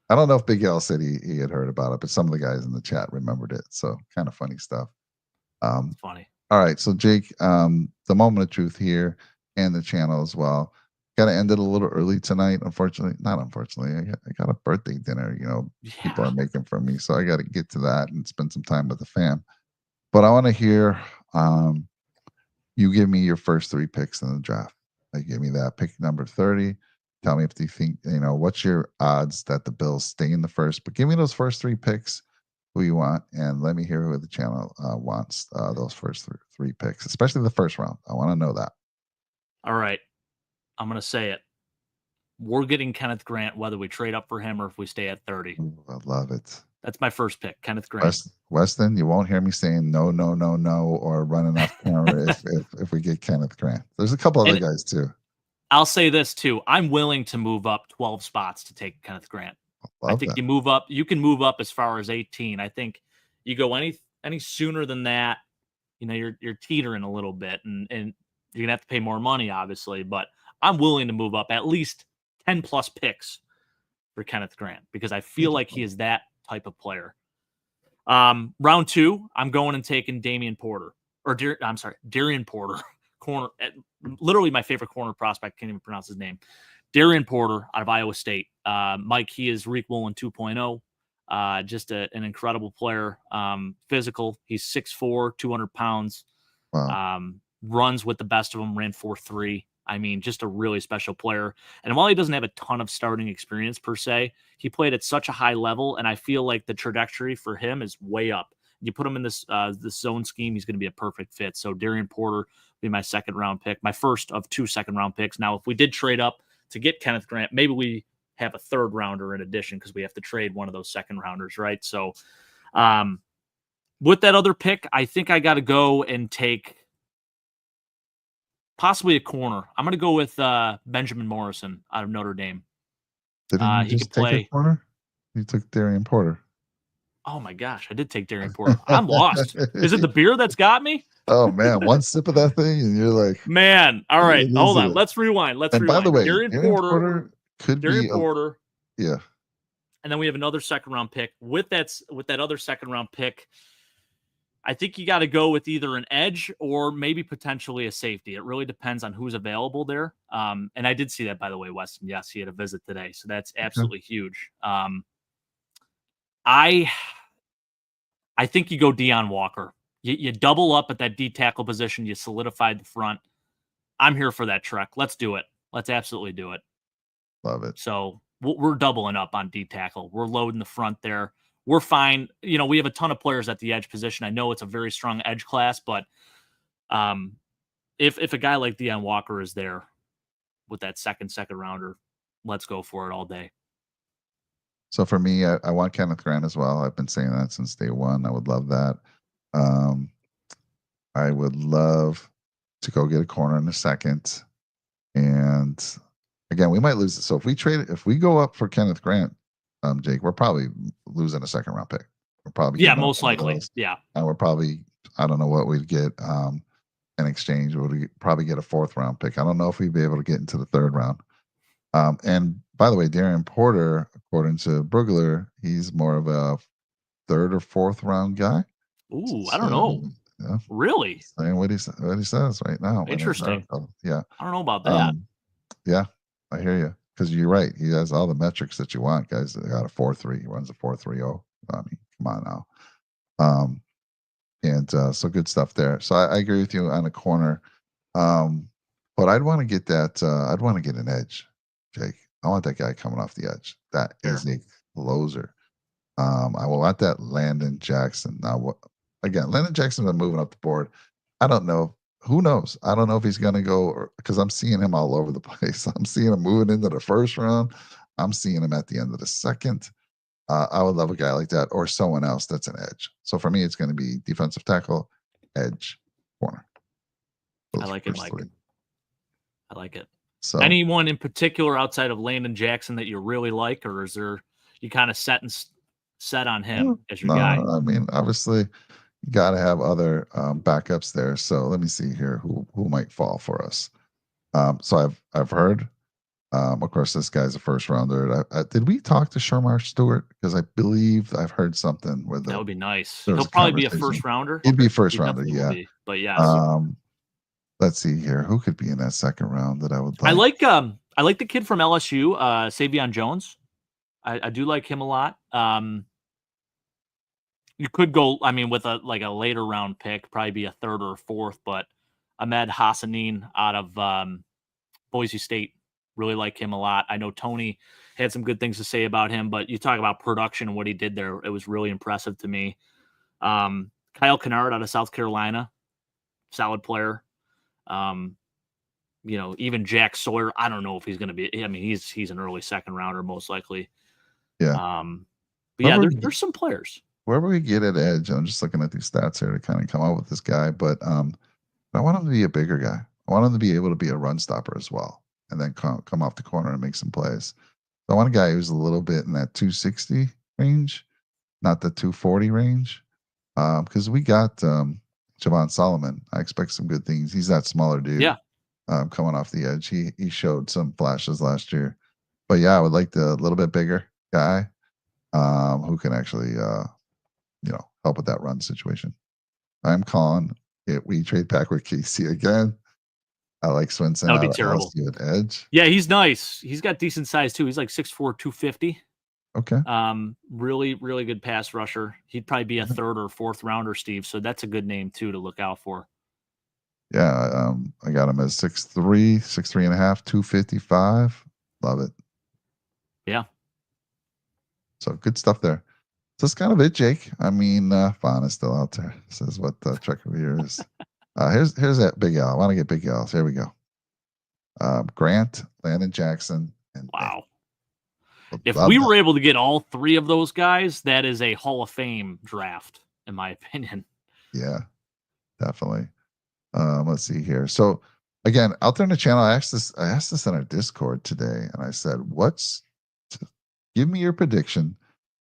I don't know if Big L said he had heard about it, but some of the guys in the chat remembered it. So kind of funny stuff. It's funny. All right. So, Jake, the moment of truth here and the channel as well. Got to end it a little early tonight. Unfortunately, not unfortunately. I got a birthday dinner, people Yeah. are making for me. So I got to get to that and spend some time with the fam. But I want to hear you give me your first three picks in the draft. Like, give me that pick number 30. Tell me if you think, what's your odds that the Bills stay in the first. But give me those first three picks, who you want, and let me hear who the channel wants those first three picks, especially the first round. I want to know that. All right. I'm going to say it. We're getting Kenneth Grant, whether we trade up for him or if we stay at 30. Ooh, I love it. That's my first pick, Kenneth Grant. Weston, you won't hear me saying no, no, no, no, or running off camera if we get Kenneth Grant. There's a couple other guys too. I'll say this too. I'm willing to move up 12 spots to take Kenneth Grant. I think That. you can move up as far as 18. I think you go any sooner than that, you're teetering a little bit and you're gonna have to pay more money, obviously, but I'm willing to move up at least 10 plus picks for Kenneth Grant because I feel like he is that type of player. Round 2, I'm going and taking Darian Porter. Corner, literally my favorite corner prospect. Can't even pronounce his name. Darian Porter out of Iowa State. Mike, he is Reek Woolen 2.0. Just an incredible player. Physical. He's 6'4", 200 pounds. Wow. Runs with the best of them. Ran 4.3. I mean, just a really special player. And while he doesn't have a ton of starting experience per se, he played at such a high level, and I feel like the trajectory for him is way up. You put him in this zone scheme, he's going to be a perfect fit. So Darian Porter will be my second round pick, my first of 2 second round picks. Now, if we did trade up to get Kenneth Grant, maybe we have a third rounder in addition because we have to trade one of those second rounders, right? So with that other pick, I think I got to go and take possibly a corner. I'm going to go with Benjamin Morrison out of Notre Dame. Didn't you He just could take play. a corner? You took Darian Porter. Oh my gosh, I did take Darian Porter. I'm lost. Is it the beer that's got me? Oh man, one sip of that thing and you're like, man. All right, hold on. it. Let's rewind. And by the way, Darian Porter could Darian be Porter. Yeah. And then we have another second round pick. With that other second round pick, I think you got to go with either an edge or maybe potentially a safety. It really depends on who's available there. And I did see that, by the way, Weston. Yes, he had a visit today, so that's absolutely huge. I think you go Deion Walker. You double up at that D tackle position. You solidified the front. I'm here for that trek. Let's do it. Let's absolutely do it. Love it. So we're doubling up on D tackle. We're loading the front there. We're fine. We have a ton of players at the edge position. I know it's a very strong edge class, but if a guy like Deion Walker is there with that second rounder, let's go for it all day. So for me, I want Kenneth Grant as well. I've been saying that since day one. I would love that. Um, I would love to go get a corner in a second. And again, we might lose it. So if we go up for Kenneth Grant, Jake, we're probably losing a second round pick. We're probably Yeah, giving up most one of likely. those. Yeah. And we're probably, I don't know what we'd get in exchange. We'd probably get a fourth round pick. I don't know if we'd be able to get into the third round. And by the way, Darian Porter, according to Brugler, he's more of a third or fourth round guy. Ooh, I don't So, know. yeah, Really saying what he says right now in his interesting. article. Yeah. I don't know about that. Um, yeah, I hear you. Because you're right. He has all the metrics that you want, guys. They got a 4.3. He runs a 4.30. I mean, come on now. Um, and so good stuff there. So I agree with you on the corner. But I'd want to get that. I'd want to get an edge, Jake. I want that guy coming off the edge. That Sure. is a closer. I will want that Landon Jackson. Now, again, Landon Jackson been moving up the board. I don't know. Who knows? I don't know if he's going to go because I'm seeing him all over the place. I'm seeing him moving into the first round. I'm seeing him at the end of the second. I would love a guy like that or someone else that's an edge. So for me, it's going to be defensive tackle, edge, corner. I Those like it, first Mike. three. I like it. So Anyone in particular outside of Landon Jackson that you really like, or is there you kind of set on him as your no, guy? I mean, obviously, you got to have other backups there. So let me see here who might fall for us. So I've heard. Of course, this guy's a first rounder. Did we talk to Shermar Stewart? Because I believe I've heard something where That would be nice. there was He'll a probably be a conversation. first rounder. He'd be first He rounder, definitely will yeah. be. But yes, Let's see here. Who could be in that second round that I would I like? like the kid from LSU, Savion Jones. I do like him a lot. You could go, I mean, with a later round pick, probably be a third or a fourth, but Ahmed Hassanin out of Boise State, really like him a lot. I know Tony had some good things to say about him, but you talk about production and what he did there, it was really impressive to me. Kyle Kennard out of South Carolina, solid player. Even Jack Sawyer, I don't know if he's going to be. I mean, he's an early second rounder most likely. Yeah. But yeah, there's some players. Wherever we get at edge, I'm just looking at these stats here to kind of come up with this guy, but I want him to be a bigger guy. I want him to be able to be a run stopper as well, and then come off the corner and make some plays. So I want a guy who's a little bit in that 260 range, not the 240 range, because we got Javon Solomon. I expect some good things. He's that smaller dude. Yeah. Coming off the edge, he showed some flashes last year, but yeah, I would like the little bit bigger guy who can actually help with that run situation. I'm calling it. We trade back with Casey again. I like Swinson That would out be of terrible. LSU at edge. Yeah, he's nice. He's got decent size too. He's like 6'4", 250. Okay. Really, really good pass rusher. He'd probably be a third or fourth rounder, Steve. So that's a good name too to look out for. Yeah, I got him as 6'3", 6'3 and a half, 255. Love it. Yeah. So good stuff there. So that's kind of it, Jake. I mean, Vaughn is still out there. This is what the trick of the year is. Here's that Big L. I want to get Big L's. Here we go. Grant, Landon Jackson, and wow. Nick. If we were able to get all three of those guys, that is a Hall of Fame draft, in my opinion. Yeah, definitely. Let's see here. So again, out there in the channel, I asked this in our Discord today, and I said, give me your prediction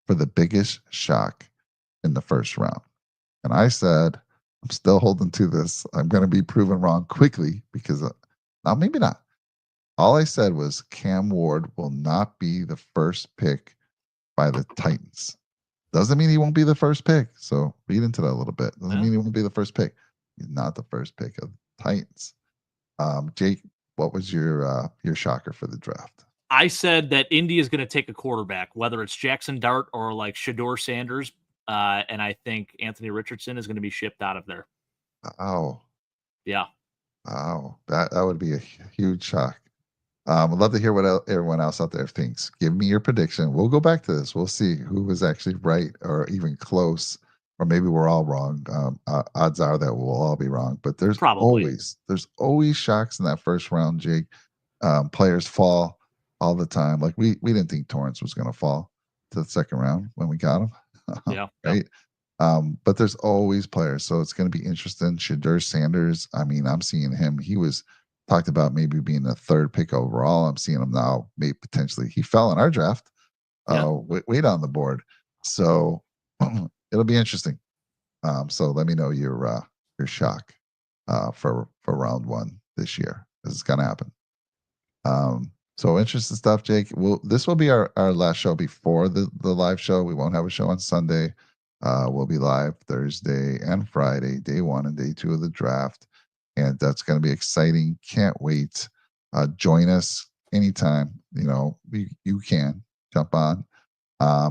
for the biggest shock in the first round. And I said, I'm still holding to this. I'm going to be proven wrong quickly because now maybe not. All I said was Cam Ward will not be the first pick by the Titans. Doesn't mean he won't be the first pick. So read into that a little bit. Doesn't mean he won't be the first pick. He's not the first pick of the Titans. Jake, what was your shocker for the draft? I said that Indy is going to take a quarterback, whether it's Jackson Dart or like Shador Sanders. And I think Anthony Richardson is going to be shipped out of there. Wow. Yeah. Wow. That would be a huge shock. I'd love to hear what everyone else out there thinks. Give me your prediction. We'll go back to this. We'll see who was actually right or even close, or maybe we're all wrong. Odds are that we'll all be wrong, but there's always shocks in that first round, Jake. Players fall all the time. Like we didn't think Torrance was going to fall. to the second round when we got him, Yeah. Yep. right? But there's always players, so it's going to be interesting. Shadur Sanders, I mean, I'm seeing him. He was talked about maybe being the third pick overall. I'm seeing him now, maybe potentially. He fell in our draft, Yeah. way down the board. So it'll be interesting. So let me know your shock for round one this year. This is gonna happen. So interesting stuff, Jake. Well, this will be our last show before the live show. We won't have a show on Sunday. We'll be live Thursday and Friday, day one and day two of the draft, and that's going to be exciting. Can't wait. Join us anytime. You can jump on.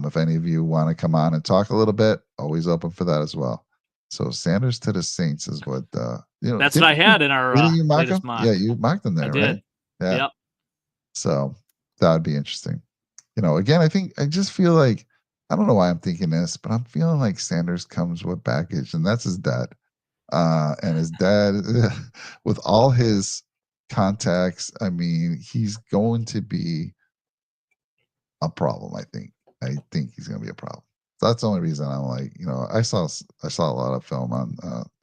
If any of you want to come on and talk a little bit, always open for that as well. So Sanders to the Saints is what That's what I had in our didn't you mock latest him? Yeah, mock. you mocked him I there, right? did. Yeah. Yep. So that would be interesting. Again, I just feel like I don't know why I'm thinking this, but I'm feeling like Sanders comes with baggage, and that's his dad. And his dad, with all his contacts, I mean, he's going to be a problem. I think he's going to be a problem. So that's the only reason I'm like, I saw a lot of film on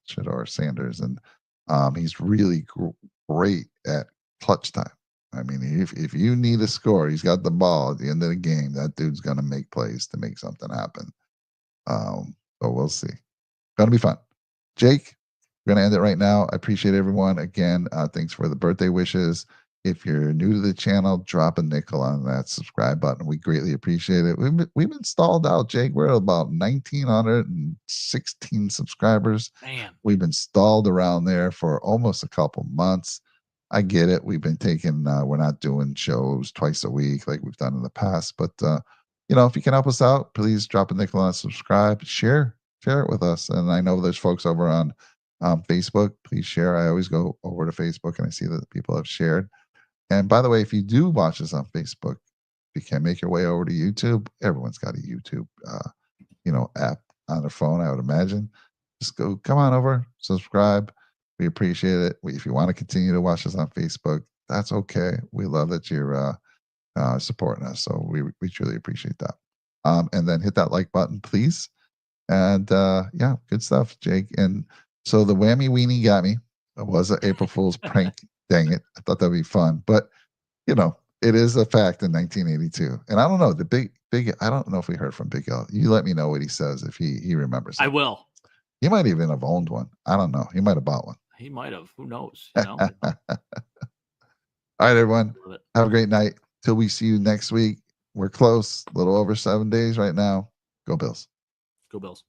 Shador Sanders, and he's really great at clutch time. I mean, if you need a score, he's got the ball at the end of the game. That dude's going to make plays to make something happen. But we'll see. Going to be fun. Jake, we're going to end it right now. I appreciate everyone. Again, thanks for the birthday wishes. If you're new to the channel, drop a nickel on that subscribe button. We greatly appreciate it. We've been stalled out, Jake. We're at about 1,916 subscribers. Man. We've been stalled around there for almost a couple months. I get it. We've been taking, we're not doing shows twice a week like we've done in the past. But, if you can help us out, please drop a nickel on subscribe, share it with us. And I know there's folks over on Facebook. Please share. I always go over to Facebook and I see that people have shared. And by the way, if you do watch us on Facebook, if you can make your way over to YouTube, everyone's got a YouTube, app on their phone, I would imagine. Just come on over, subscribe. We appreciate it. If you want to continue to watch us on Facebook, that's okay. We love that you're supporting us. So we truly appreciate that. And then hit that like button, please. And yeah, good stuff, Jake. And so the Whammy Weenie got me. It was an April Fool's prank. Dang it. I thought that'd be fun. But, it is a fact in 1982. And I don't know, the big, I don't know if we heard from Big L. You let me know what he says if he remembers it. I will. He might even have owned one. I don't know. He might have bought one. He might have. Who knows? All right, everyone. Have a great night. Till we see you next week. We're close. A little over 7 days right now. Go Bills. Go Bills.